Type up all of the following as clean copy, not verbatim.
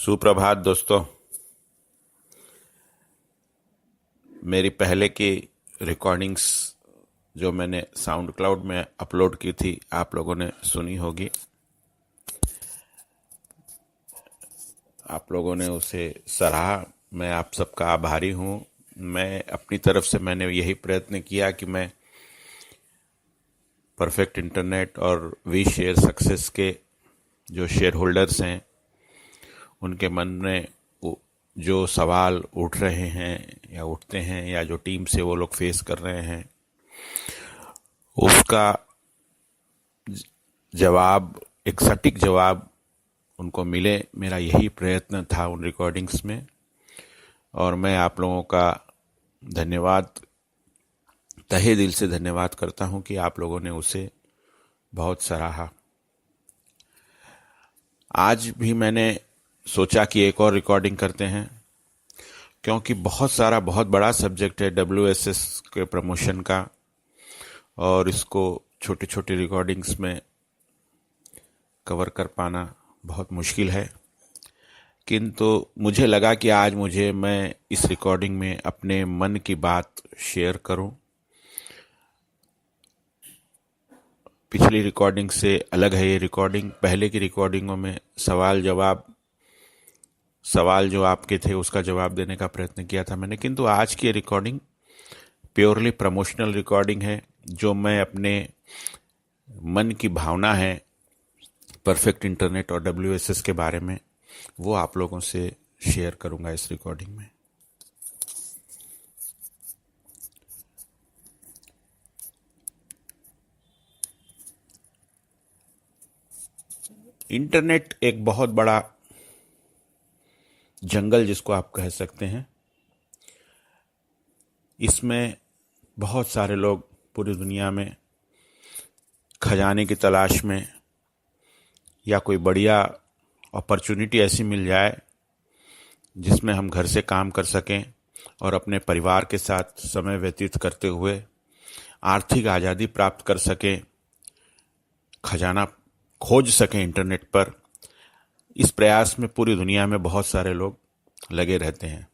सुप्रभात दोस्तों। मेरी पहले की रिकॉर्डिंग्स जो मैंने साउंड क्लाउड में अपलोड की थी आप लोगों ने सुनी होगी। आप लोगों ने उसे सराहा, मैं आप सबका आभारी हूँ। मैं अपनी तरफ से मैंने यही प्रयत्न किया कि मैं परफेक्ट इंटरनेट और वी शेयर सक्सेस के जो शेयर होल्डर्स हैं उनके मन में जो सवाल उठ रहे हैं या उठते हैं या जो टीम से वो लोग फेस कर रहे हैं उसका जवाब, एक सटीक जवाब उनको मिले, मेरा यही प्रयत्न था उन रिकॉर्डिंग्स में। और मैं आप लोगों का धन्यवाद, तहे दिल से धन्यवाद करता हूं कि आप लोगों ने उसे बहुत सराहा। आज भी मैंने सोचा कि एक और रिकॉर्डिंग करते हैं, क्योंकि बहुत बड़ा सब्जेक्ट है WSS के प्रमोशन का, और इसको छोटी छोटी रिकॉर्डिंग्स में कवर कर पाना बहुत मुश्किल है। किंतु मुझे लगा कि आज मैं इस रिकॉर्डिंग में अपने मन की बात शेयर करूं। पिछली रिकॉर्डिंग से अलग है ये रिकॉर्डिंग। पहले की रिकॉर्डिंगों में सवाल जो आपके थे उसका जवाब देने का प्रयत्न किया था मैंने, किंतु आज की रिकॉर्डिंग प्योरली प्रमोशनल रिकॉर्डिंग है। जो मैं अपने मन की भावना है परफेक्ट इंटरनेट और WSS के बारे में, वो आप लोगों से शेयर करूंगा इस रिकॉर्डिंग में। इंटरनेट एक बहुत बड़ा जंगल जिसको आप कह सकते हैं। इसमें बहुत सारे लोग पूरी दुनिया में खजाने की तलाश में, या कोई बढ़िया अपॉर्चुनिटी ऐसी मिल जाए जिसमें हम घर से काम कर सकें और अपने परिवार के साथ समय व्यतीत करते हुए आर्थिक आज़ादी प्राप्त कर सकें, खजाना खोज सकें इंटरनेट पर, इस प्रयास में पूरी दुनिया में बहुत सारे लोग लगे रहते हैं।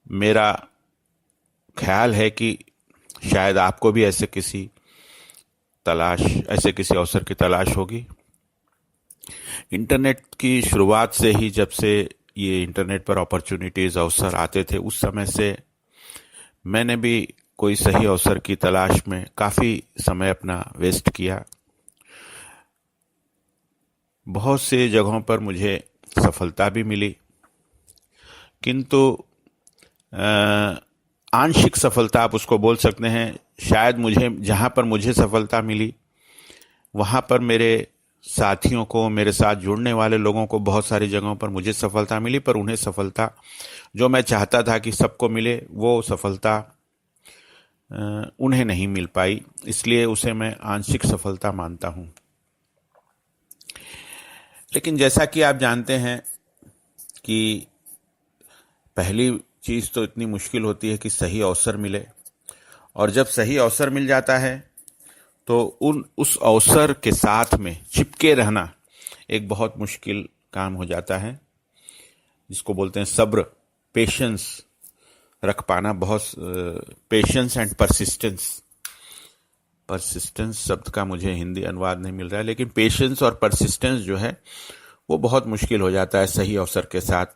मेरा ख्याल है कि शायद आपको भी ऐसे किसी अवसर की तलाश होगी। इंटरनेट की शुरुआत से ही, जब से ये इंटरनेट पर अपॉर्चुनिटीज, अवसर आते थे, उस समय से मैंने भी कोई सही अवसर की तलाश में काफ़ी समय अपना वेस्ट किया। बहुत से जगहों पर मुझे सफलता भी मिली, किंतु आंशिक सफलता आप उसको बोल सकते हैं। शायद जहां पर मुझे सफलता मिली वहां पर मेरे साथियों को, मेरे साथ जुड़ने वाले लोगों को बहुत सारी जगहों पर मुझे सफलता मिली, पर उन्हें सफलता जो मैं चाहता था कि सबको मिले, वो सफलता उन्हें नहीं मिल पाई। इसलिए उसे मैं आंशिक सफलता मानता हूं। लेकिन जैसा कि आप जानते हैं कि पहली चीज तो इतनी मुश्किल होती है कि सही अवसर मिले, और जब सही अवसर मिल जाता है तो उस अवसर के साथ में चिपके रहना एक बहुत मुश्किल काम हो जाता है, जिसको बोलते हैं सब्र, पेशेंस रख पाना। पेशेंस एंड परसिस्टेंस शब्द का मुझे हिंदी अनुवाद नहीं मिल रहा है, लेकिन पेशेंस और परसिस्टेंस जो है वो बहुत मुश्किल हो जाता है सही अवसर के साथ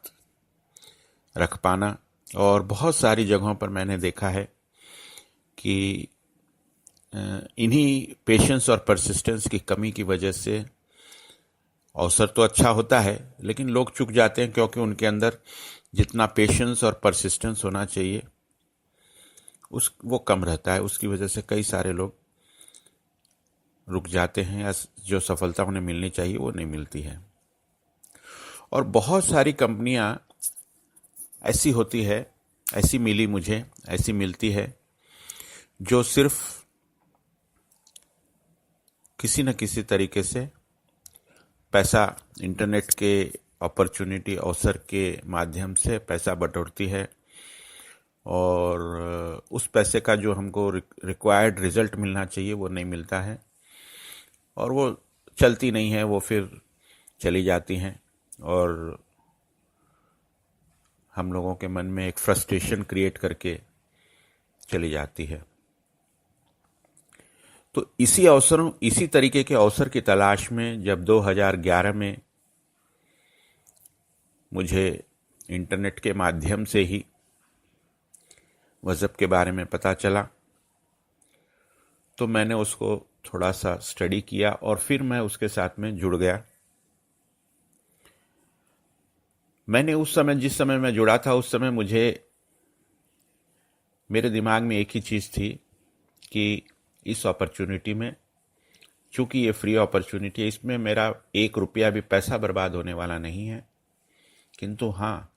रख पाना। और बहुत सारी जगहों पर मैंने देखा है कि इन्हीं पेशेंस और परसिस्टेंस की कमी की वजह से अवसर तो अच्छा होता है लेकिन लोग चूक जाते हैं, क्योंकि उनके अंदर जितना पेशेंस और परसिस्टेंस होना चाहिए वो कम रहता है। उसकी वजह से कई सारे लोग रुक जाते हैं, या जो सफलता उन्हें मिलनी चाहिए वो नहीं मिलती है। और बहुत सारी कंपनियां ऐसी होती है, ऐसी मिलती है जो सिर्फ किसी न किसी तरीके से पैसा, इंटरनेट के अपॉर्चुनिटी, अवसर के माध्यम से पैसा बटोरती है, और उस पैसे का जो हमको रिक्वायर्ड रिजल्ट मिलना चाहिए वो नहीं मिलता है, और वो चलती नहीं है, वो फिर चली जाती हैं। और हम लोगों के मन में एक फ्रस्ट्रेशन क्रिएट करके चली जाती है। तो इसी तरीके के अवसर की तलाश में जब 2011 में मुझे इंटरनेट के माध्यम से ही वज़ब के बारे में पता चला, तो मैंने उसको थोड़ा सा स्टडी किया और फिर मैं उसके साथ में जुड़ गया। मैंने जिस समय मैं जुड़ा था, उस समय मेरे दिमाग में एक ही चीज़ थी कि इस अपॉर्चुनिटी में, चूंकि ये फ्री अपॉर्चुनिटी है, इसमें मेरा 1 रुपया भी पैसा बर्बाद होने वाला नहीं है, किंतु हाँ,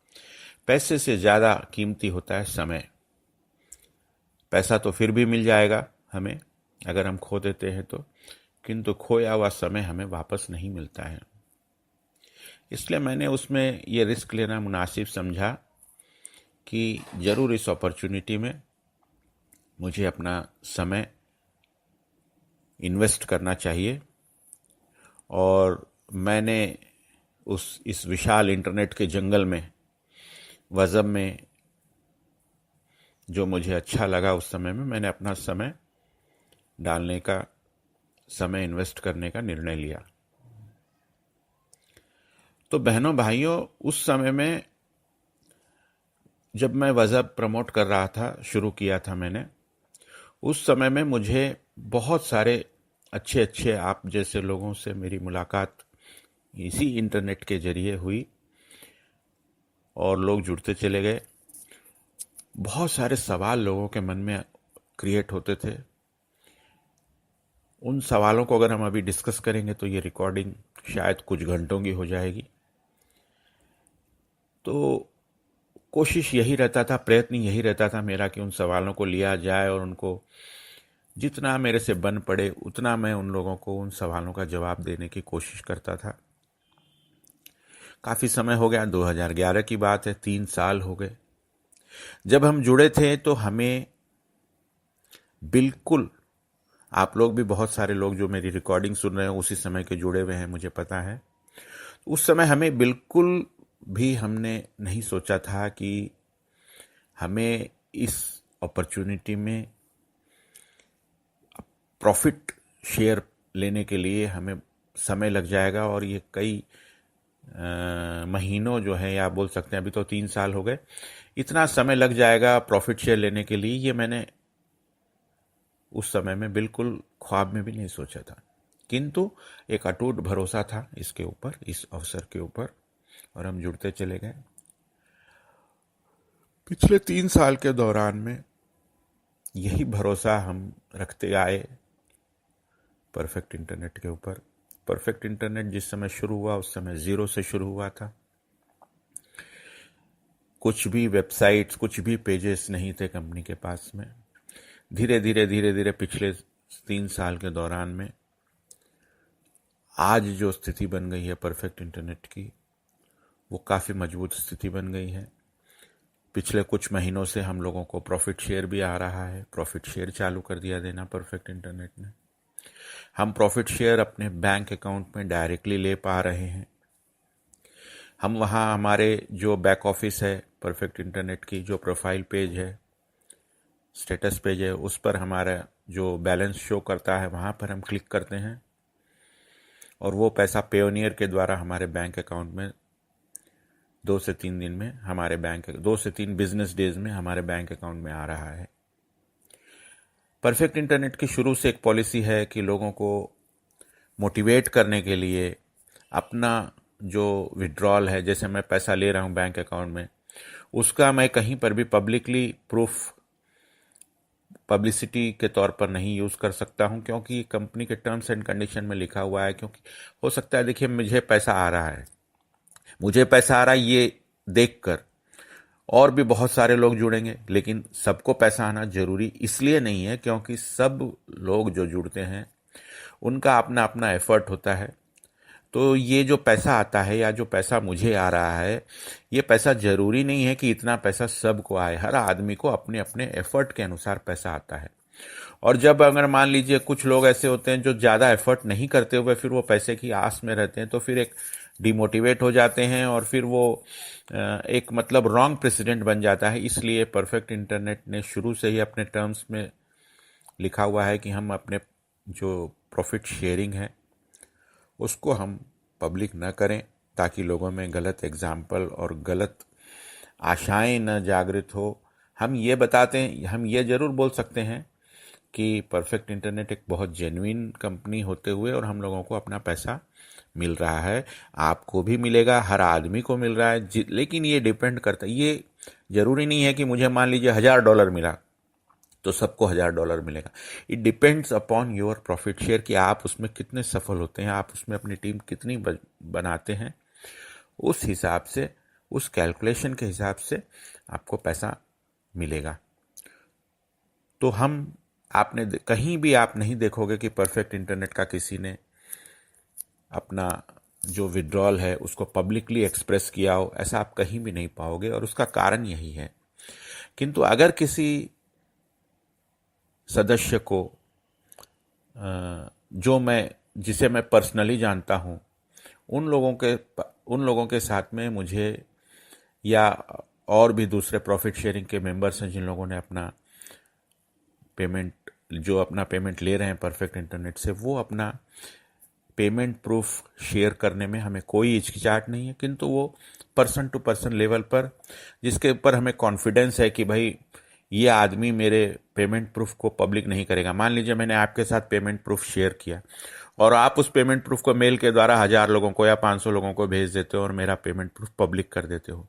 पैसे से ज़्यादा कीमती होता है समय। पैसा तो फिर भी मिल जाएगा हमें अगर हम खो देते हैं तो, किंतु खोया हुआ समय हमें वापस नहीं मिलता है। इसलिए मैंने उसमें ये रिस्क लेना मुनासिब समझा कि ज़रूर इस अपॉर्चुनिटी में मुझे अपना समय इन्वेस्ट करना चाहिए। और मैंने इस विशाल इंटरनेट के जंगल में, वज़ब में, जो मुझे अच्छा लगा उस समय में, मैंने अपना समय इन्वेस्ट करने का निर्णय लिया। तो बहनों भाइयों, उस समय में जब मैं वज़ब प्रमोट कर रहा था, शुरू किया था मैंने, उस समय में मुझे बहुत सारे अच्छे अच्छे आप जैसे लोगों से मेरी मुलाकात इसी इंटरनेट के जरिए हुई और लोग जुड़ते चले गए। बहुत सारे सवाल लोगों के मन में क्रिएट होते थे। उन सवालों को अगर हम अभी डिस्कस करेंगे तो ये रिकॉर्डिंग शायद कुछ घंटों की हो जाएगी। तो कोशिश यही रहता था, प्रयत्न यही रहता था मेरा कि उन सवालों को लिया जाए और उनको जितना मेरे से बन पड़े उतना मैं उन लोगों को उन सवालों का जवाब देने की कोशिश करता था। काफ़ी समय हो गया, 2011 की बात है, 3 साल हो गए। जब हम जुड़े थे तो हमें बिल्कुल, आप लोग भी, बहुत सारे लोग जो मेरी रिकॉर्डिंग सुन रहे हैं उसी समय के जुड़े हुए हैं, मुझे पता है, उस समय हमें बिल्कुल भी हमने नहीं सोचा था कि हमें इस अपॉर्चुनिटी में प्रॉफिट शेयर लेने के लिए हमें समय लग जाएगा और ये कई महीनों जो है, या बोल सकते हैं अभी तो 3 साल हो गए, इतना समय लग जाएगा प्रॉफिट शेयर लेने के लिए, ये मैंने उस समय में बिल्कुल ख्वाब में भी नहीं सोचा था। किंतु एक अटूट भरोसा था इसके ऊपर, इस अवसर के ऊपर, और हम जुड़ते चले गए। पिछले 3 साल के दौरान में यही भरोसा हम रखते आए परफेक्ट इंटरनेट के ऊपर। परफेक्ट इंटरनेट जिस समय शुरू हुआ उस समय 0 से शुरू हुआ था। कुछ भी वेबसाइट्स, कुछ भी पेजेस नहीं थे कंपनी के पास में। धीरे धीरे पिछले 3 साल के दौरान में आज जो स्थिति बन गई है परफेक्ट इंटरनेट की, वो काफ़ी मजबूत स्थिति बन गई है। पिछले कुछ महीनों से हम लोगों को प्रॉफिट शेयर भी आ रहा है। प्रॉफिट शेयर चालू कर दिया देना परफेक्ट इंटरनेट ने। हम प्रॉफिट शेयर अपने बैंक अकाउंट में डायरेक्टली ले पा रहे हैं। हम वहाँ, हमारे जो बैक ऑफिस है परफेक्ट इंटरनेट की, जो प्रोफाइल पेज है, स्टेटस पेज है, उस पर हमारा जो बैलेंस शो करता है, वहाँ पर हम क्लिक करते हैं और वो पैसा पेयोनियर के द्वारा हमारे बैंक अकाउंट में 2 से 3 दिन में, 2 से 3 बिजनेस डेज में हमारे बैंक अकाउंट में आ रहा है। परफेक्ट इंटरनेट की शुरू से एक पॉलिसी है कि लोगों को मोटिवेट करने के लिए अपना जो विड्रॉल है, जैसे मैं पैसा ले रहा हूँ बैंक अकाउंट में, उसका मैं कहीं पर भी पब्लिकली प्रूफ, पब्लिसिटी के तौर पर नहीं यूज़ कर सकता हूँ, क्योंकि कंपनी के टर्म्स एंड कंडीशन में लिखा हुआ है। क्योंकि हो सकता है, देखिए, मुझे पैसा आ रहा है ये देखकर और भी बहुत सारे लोग जुड़ेंगे, लेकिन सबको पैसा आना जरूरी इसलिए नहीं है क्योंकि सब लोग जो जुड़ते हैं उनका अपना अपना एफर्ट होता है। तो ये जो पैसा आता है या जो पैसा मुझे आ रहा है, ये पैसा जरूरी नहीं है कि इतना पैसा सबको आए। हर आदमी को अपने अपने एफर्ट के अनुसार पैसा आता है। और जब अगर मान लीजिए कुछ लोग ऐसे होते हैं जो ज़्यादा एफर्ट नहीं करते हुए फिर वो पैसे की आस में रहते हैं, तो फिर एक डिमोटिवेट हो जाते हैं और फिर वो एक मतलब रॉन्ग प्रेसिडेंट बन जाता है। इसलिए परफेक्ट इंटरनेट ने शुरू से ही अपने टर्म्स में लिखा हुआ है कि हम अपने जो प्रॉफिट शेयरिंग है उसको हम पब्लिक न करें, ताकि लोगों में गलत एग्जाम्पल और गलत आशाएं न जागृत हो। हम ये ज़रूर बोल सकते हैं कि परफेक्ट इंटरनेट एक बहुत जेन्युइन कंपनी होते हुए और हम लोगों को अपना पैसा मिल रहा है, आपको भी मिलेगा, हर आदमी को मिल रहा है। लेकिन ये डिपेंड करता है, ये ज़रूरी नहीं है कि मुझे मान लीजिए $1000 मिला तो सबको $1000 मिलेगा। It depends upon your profit share कि आप उसमें कितने सफल होते हैं, आप उसमें अपनी टीम कितनी बनाते हैं। उस हिसाब से, उस कैलकुलेशन के हिसाब से आपको पैसा मिलेगा। तो आपने कहीं भी आप नहीं देखोगे कि परफेक्ट इंटरनेट का किसी ने अपना जो विड्रॉल है उसको पब्लिकली एक्सप्रेस किया हो, ऐसा आप कहीं भी नहीं पाओगे। और उसका कारण यही है। किंतु अगर किसी सदस्य को जिसे मैं पर्सनली जानता हूं, उन लोगों के साथ में मुझे या और भी दूसरे प्रॉफिट शेयरिंग के मेंबर्स हैं जिन लोगों ने अपना पेमेंट ले रहे हैं परफेक्ट इंटरनेट से, वो अपना पेमेंट प्रूफ शेयर करने में हमें कोई हिचकिचाहट नहीं है। किंतु वो पर्सन टू पर्सन लेवल पर, जिसके ऊपर हमें कॉन्फिडेंस है कि भाई ये आदमी मेरे पेमेंट प्रूफ को पब्लिक नहीं करेगा। मान लीजिए मैंने आपके साथ पेमेंट प्रूफ शेयर किया और आप उस पेमेंट प्रूफ को मेल के द्वारा 1000 लोगों को या 500 लोगों को भेज देते हो और मेरा पेमेंट प्रूफ पब्लिक कर देते हो।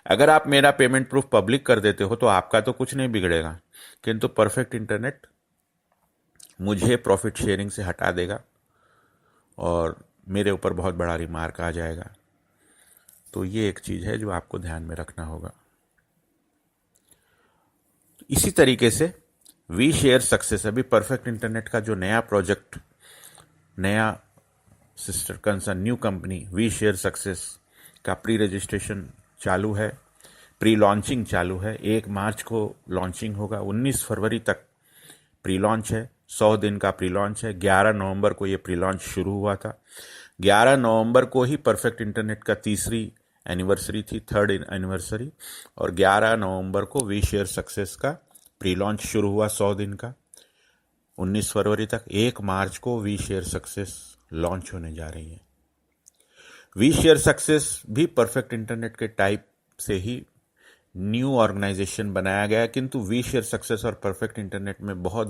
अगर आप मेरा पेमेंट प्रूफ पब्लिक कर देते हो तो आपका तो कुछ नहीं बिगड़ेगा, किंतु परफेक्ट इंटरनेट मुझे प्रॉफिट शेयरिंग से हटा देगा और मेरे ऊपर बहुत बड़ा रिमार्क आ जाएगा। तो ये एक चीज़ है जो आपको ध्यान में रखना होगा। इसी तरीके से वी शेयर सक्सेस, अभी परफेक्ट इंटरनेट का जो नया प्रोजेक्ट, नया sister concern, new company we share success का प्री रजिस्ट्रेशन चालू है, प्री लॉन्चिंग चालू है। 1 मार्च को लॉन्चिंग होगा, 19 फरवरी तक प्री लॉन्च है, 100 दिन का प्री लॉन्च है। 11 नवंबर को ये प्री लॉन्च शुरू हुआ था। 11 नवंबर को ही परफेक्ट इंटरनेट का 3री एनिवर्सरी थी, 3rd एनिवर्सरी, और 11 नवंबर को वी शेयर सक्सेस का प्री लॉन्च शुरू हुआ 100 दिन का, 19 फरवरी तक। 1 मार्च को वी शेयर सक्सेस लॉन्च होने जा रही है। वी शेयर सक्सेस भी परफेक्ट इंटरनेट के टाइप से ही न्यू ऑर्गेनाइजेशन बनाया गया, किंतु वी शेयर सक्सेस और परफेक्ट इंटरनेट में बहुत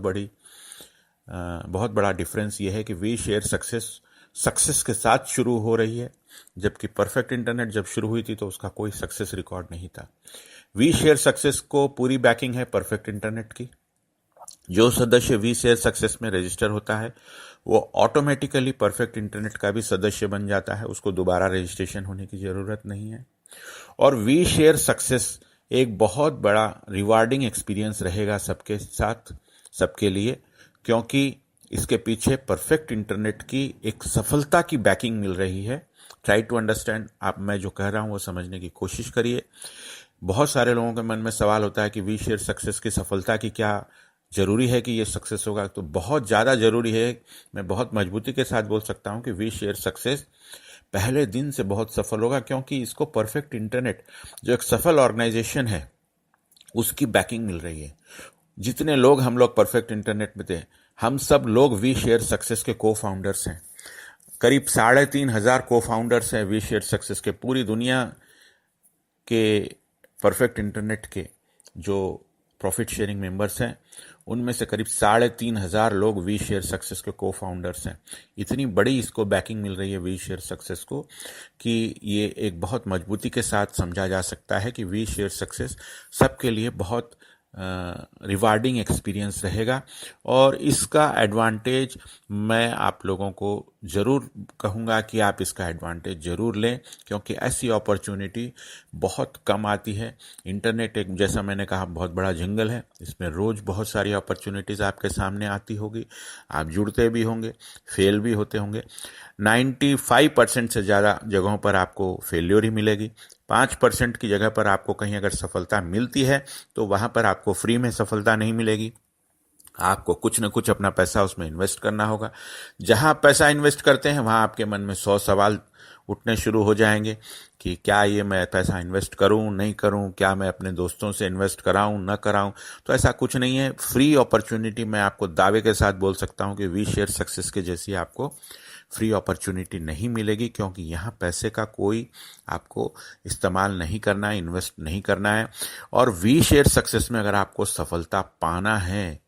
बड़ा डिफरेंस ये है कि वी शेयर सक्सेस के साथ शुरू हो रही है, जबकि परफेक्ट इंटरनेट जब शुरू हुई थी तो उसका कोई सक्सेस रिकॉर्ड नहीं था। वी शेयर सक्सेस को पूरी बैकिंग है परफेक्ट इंटरनेट की। जो सदस्य वी शेयर सक्सेस में रजिस्टर होता है वो ऑटोमेटिकली परफेक्ट इंटरनेट का भी सदस्य बन जाता है, उसको दोबारा रजिस्ट्रेशन होने की ज़रूरत नहीं है। और वी शेयर सक्सेस एक बहुत बड़ा रिवार्डिंग एक्सपीरियंस रहेगा सबके साथ, सबके लिए, क्योंकि इसके पीछे परफेक्ट इंटरनेट की एक सफलता की बैकिंग मिल रही है। ट्राई टू अंडरस्टैंड, आप मैं जो कह रहा हूँ वो समझने की कोशिश करिए। बहुत सारे लोगों के मन में सवाल होता है कि वी शेयर सक्सेस की सफलता की क्या ज़रूरी है कि ये सक्सेस होगा, तो बहुत ज़्यादा ज़रूरी है। मैं बहुत मजबूती के साथ बोल सकता हूँ कि वी शेयर सक्सेस पहले दिन से बहुत सफल होगा, क्योंकि इसको परफेक्ट इंटरनेट जो एक सफल ऑर्गेनाइजेशन है उसकी बैकिंग मिल रही है। जितने लोग हम लोग परफेक्ट इंटरनेट में थे, हम सब लोग वी शेयर सक्सेस के को फाउंडर्स हैं। करीब 3500 को फाउंडर्स हैं वी शेयर सक्सेस के। पूरी दुनिया के परफेक्ट इंटरनेट के जो प्रॉफिट शेयरिंग मेंबर्स हैं उनमें से करीब 3500 लोग वी शेयर सक्सेस के को फाउंडर्स हैं। इतनी बड़ी इसको बैकिंग मिल रही है वी शेयर सक्सेस को कि ये एक बहुत मजबूती के साथ समझा जा सकता है कि वी शेयर सक्सेस सबके लिए बहुत रिवार्डिंग एक्सपीरियंस रहेगा। और इसका एडवांटेज मैं आप लोगों को ज़रूर कहूँगा कि आप इसका एडवांटेज ज़रूर लें, क्योंकि ऐसी अपॉर्चुनिटी बहुत कम आती है। इंटरनेट एक, जैसा मैंने कहा, बहुत बड़ा जंगल है। इसमें रोज़ बहुत सारी अपॉर्चुनिटीज़ आपके सामने आती होगी, आप जुड़ते भी होंगे, फेल भी होते होंगे। 95% से ज़्यादा जगहों पर आपको फेल्योर ही मिलेगी। 5% की जगह पर आपको कहीं अगर सफलता मिलती है तो वहाँ पर आपको फ्री में सफलता नहीं मिलेगी। आपको कुछ न कुछ अपना पैसा उसमें इन्वेस्ट करना होगा। जहां पैसा इन्वेस्ट करते हैं वहां आपके मन में 100 सवाल उठने शुरू हो जाएंगे कि क्या ये मैं पैसा इन्वेस्ट करूं नहीं करूं, क्या मैं अपने दोस्तों से इन्वेस्ट कराऊं ना कराऊं। तो ऐसा कुछ नहीं है। फ्री अपॉर्चुनिटी मैं आपको दावे के साथ बोल सकता हूं कि वी शेयर सक्सेस के जैसी आपको फ्री अपॉर्चुनिटी नहीं मिलेगी, क्योंकि यहाँ पैसे का कोई आपको इस्तेमाल नहीं करना है, इन्वेस्ट नहीं करना है। और वी शेयर सक्सेस में अगर आपको सफलता पाना है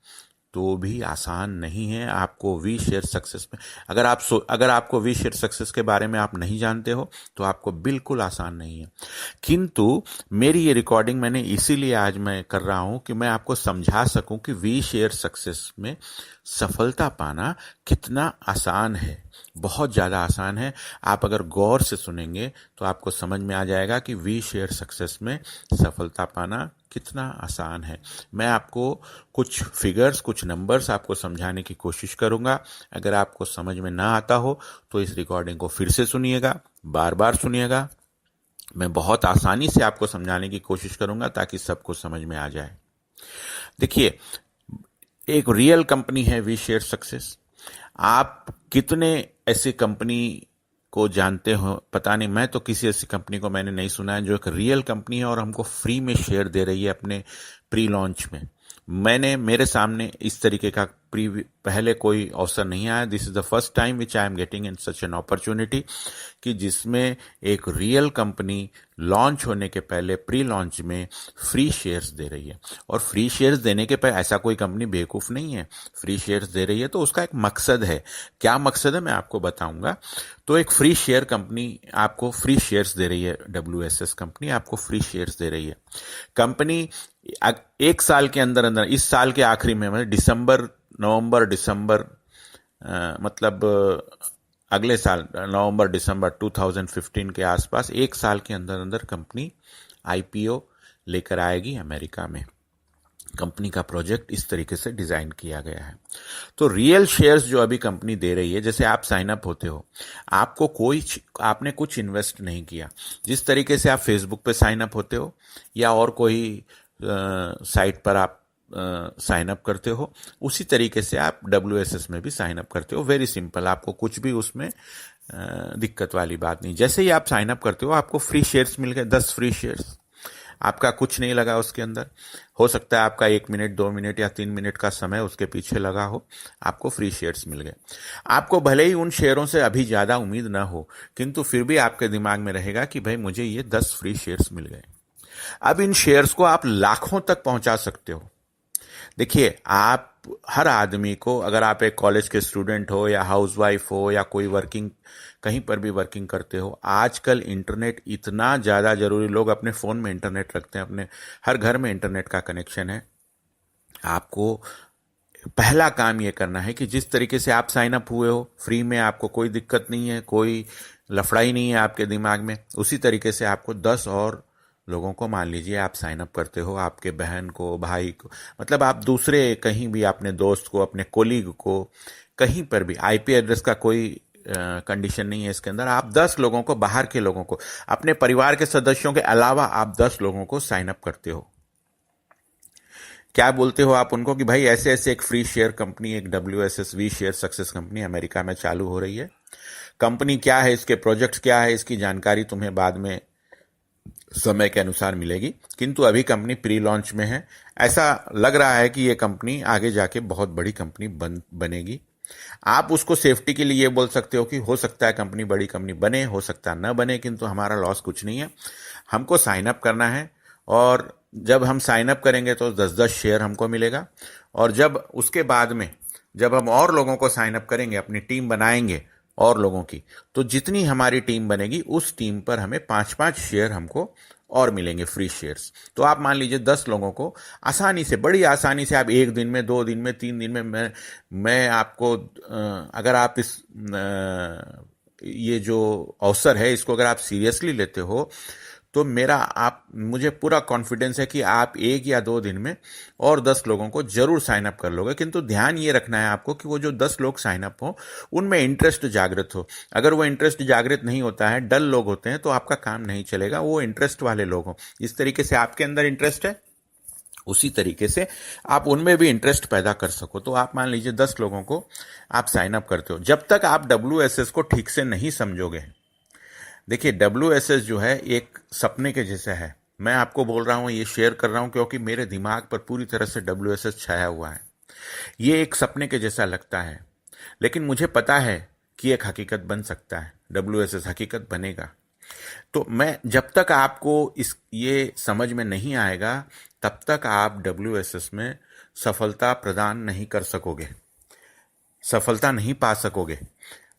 तो भी आसान नहीं है। आपको वी शेयर सक्सेस में अगर आपको वी शेयर सक्सेस के बारे में आप नहीं जानते हो तो आपको बिल्कुल आसान नहीं है। किंतु मेरी ये रिकॉर्डिंग मैंने इसीलिए आज मैं कर रहा हूं कि मैं आपको समझा सकूं कि वी शेयर सक्सेस में सफलता पाना कितना आसान है। बहुत ज़्यादा आसान है। आप अगर गौर से सुनेंगे तो आपको समझ में आ जाएगा कि वी शेयर सक्सेस में सफलता पाना कितना आसान है। मैं आपको कुछ फिगर्स, कुछ नंबर्स आपको समझाने की कोशिश करूंगा। अगर आपको समझ में ना आता हो तो इस रिकॉर्डिंग को फिर से सुनिएगा, बार बार सुनिएगा। मैं बहुत आसानी से आपको समझाने की कोशिश करूंगा ताकि सबको समझ में आ जाए। देखिए, एक रियल कंपनी है वी शेयर सक्सेस। आप कितने ऐसे कंपनी को जानते हो पता नहीं, मैं तो किसी ऐसी कंपनी को मैंने नहीं सुना है जो एक रियल कंपनी है और हमको फ्री में शेयर दे रही है अपने प्री लॉन्च में। मेरे सामने इस तरीके का पहले कोई अवसर नहीं आया। This is the first time which I am getting in such an opportunity कि जिसमें एक रियल कंपनी लॉन्च होने के पहले प्री लॉन्च में फ्री शेयर्स दे रही है। और फ्री शेयर्स देने के पहले ऐसा कोई कंपनी बेवकूफ़ नहीं है, फ्री शेयर्स दे रही है तो उसका एक मकसद है। क्या मकसद है मैं आपको बताऊंगा। तो एक फ्री शेयर कंपनी आपको फ्री शेयर्स दे रही है, WSS कंपनी आपको फ्री शेयर्स दे रही है। कंपनी एक साल के अंदर अंदर, इस साल के आखिरी में मतलब नवंबर दिसंबर मतलब अगले साल नवंबर दिसंबर 2015 के आसपास, एक साल के अंदर अंदर कंपनी IPO लेकर आएगी अमेरिका में। कंपनी का प्रोजेक्ट इस तरीके से डिजाइन किया गया है। तो रियल शेयर्स जो अभी कंपनी दे रही है, जैसे आप साइन अप होते हो, आपने कुछ इन्वेस्ट नहीं किया। जिस तरीके से आप फेसबुक पे साइन अप होते हो या और कोई साइट पर आप साइन अप करते हो, उसी तरीके से आप WSS में भी साइन अप करते हो। वेरी सिंपल, आपको कुछ भी उसमें दिक्कत वाली बात नहीं। जैसे ही आप साइन अप करते हो आपको फ्री शेयर्स मिल गए, 10 फ्री शेयर्स। आपका कुछ नहीं लगा उसके अंदर। हो सकता है आपका 1 मिनट 2 मिनट या 3 मिनट का समय उसके पीछे लगा हो, आपको फ्री शेयर्स मिल गए। आपको भले ही उन शेयरों से अभी ज्यादा उम्मीद ना हो, किंतु फिर भी आपके दिमाग में रहेगा कि भाई मुझे ये 10 फ्री शेयर्स मिल गए। अब इन शेयर्स को आप लाखों तक पहुंचा सकते हो। देखिए, आप हर आदमी को, अगर आप एक कॉलेज के स्टूडेंट हो या हाउसवाइफ हो या कोई वर्किंग, कहीं पर भी वर्किंग करते हो, आजकल इंटरनेट इतना ज़्यादा जरूरी, लोग अपने फ़ोन में इंटरनेट रखते हैं, अपने हर घर में इंटरनेट का कनेक्शन है। आपको पहला काम ये करना है कि जिस तरीके से आप साइन अप हुए हो फ्री में, आपको कोई दिक्कत नहीं है, कोई लफड़ाई नहीं है आपके दिमाग में, उसी तरीके से आपको 10 और लोगों को, मान लीजिए आप साइन अप करते हो, आपके बहन को, भाई को, मतलब आप दूसरे कहीं भी, अपने दोस्त को, अपने कोलीग को, कहीं पर भी, IP एड्रेस का कोई कंडीशन नहीं है इसके अंदर। आप 10 लोगों को, बाहर के लोगों को, अपने परिवार के सदस्यों के अलावा आप 10 लोगों को साइन अप करते हो। क्या बोलते हो आप उनको कि भाई ऐसे ऐसे एक फ्री शेयर कंपनी, एक WSS we share success company America में चालू हो रही है। कंपनी क्या है, इसके प्रोजेक्ट्स क्या है, इसकी जानकारी तुम्हें बाद में समय के अनुसार मिलेगी, किंतु अभी कंपनी प्री लॉन्च में है। ऐसा लग रहा है कि ये कंपनी आगे जाके बहुत बड़ी कंपनी बनेगी। आप उसको सेफ्टी के लिए ये बोल सकते हो कि हो सकता है कंपनी बड़ी कंपनी बने, हो सकता है न बने, किंतु हमारा लॉस कुछ नहीं है। हमको साइन अप करना है और जब हम साइन अप करेंगे तो 10-10 शेयर हमको मिलेगा। और जब उसके बाद में जब हम और लोगों को साइन अप करेंगे, अपनी टीम बनाएंगे और लोगों की, तो जितनी हमारी टीम बनेगी उस टीम पर हमें 5-5 शेयर हमको और मिलेंगे, फ्री शेयर्स। तो आप मान लीजिए 10 लोगों को आसानी से, बड़ी आसानी से आप 1 दिन में, 2 दिन में, 3 दिन में, मैं आपको, अगर आप ये जो अवसर है इसको अगर आप सीरियसली लेते हो तो मुझे पूरा कॉन्फिडेंस है कि आप 1 या 2 दिन में और 10 लोगों को जरूर साइन अप कर लोगे। किंतु ध्यान ये रखना है आपको कि वो जो 10 लोग साइन अप हो उनमें इंटरेस्ट जागृत हो। अगर वो इंटरेस्ट जागृत नहीं होता है, डल लोग होते हैं, तो आपका काम नहीं चलेगा। वो इंटरेस्ट वाले लोग हों। इस तरीके से आपके अंदर इंटरेस्ट है उसी तरीके से आप उनमें भी इंटरेस्ट पैदा कर सको। तो आप मान लीजिए 10 लोगों को आप साइन अप करते हो, जब तक आप WSS को ठीक से नहीं समझोगे। देखिए WSS जो है एक सपने के जैसा है। मैं आपको बोल रहा हूँ, ये शेयर कर रहा हूँ क्योंकि मेरे दिमाग पर पूरी तरह से WSS छाया हुआ है। ये एक सपने के जैसा लगता है, लेकिन मुझे पता है कि एक हकीकत बन सकता है। WSS हकीकत बनेगा। तो मैं जब तक आपको इस ये समझ में नहीं आएगा, तब तक आप WSS में सफलता प्रदान नहीं कर सकोगे, सफलता नहीं पा सकोगे।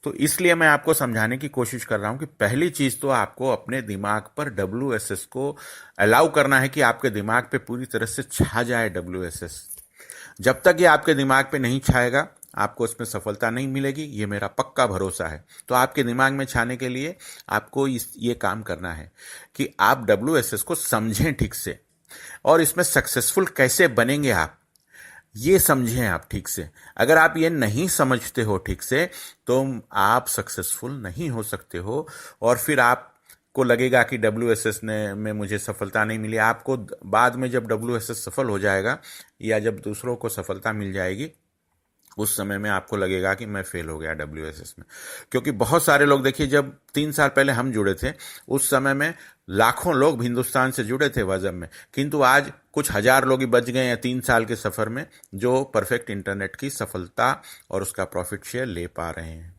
तो इसलिए मैं आपको समझाने की कोशिश कर रहा हूं कि पहली चीज तो आपको अपने दिमाग पर WSS को अलाउ करना है कि आपके दिमाग पे पूरी तरह से छा जाए WSS। जब तक ये आपके दिमाग पे नहीं छाएगा, आपको इसमें सफलता नहीं मिलेगी, ये मेरा पक्का भरोसा है। तो आपके दिमाग में छाने के लिए आपको ये काम करना है कि आप WSS को समझें ठीक से, और इसमें सक्सेसफुल कैसे बनेंगे आप ये समझें आप ठीक से। अगर आप ये नहीं समझते हो ठीक से, तो आप सक्सेसफुल नहीं हो सकते हो, और फिर आपको लगेगा कि WSS ने में मुझे सफलता नहीं मिली। आपको बाद में जब WSS सफल हो जाएगा, या जब दूसरों को सफलता मिल जाएगी, उस समय में आपको लगेगा कि मैं फेल हो गया WSS में। क्योंकि बहुत सारे लोग, देखिए जब 3 साल पहले हम जुड़े थे, उस समय में लाखों लोग हिंदुस्तान से जुड़े थे वाजब में, किंतु आज कुछ हजार लोग ही बच गए हैं 3 साल के सफर में, जो परफेक्ट इंटरनेट की सफलता और उसका प्रॉफिट शेयर ले पा रहे हैं।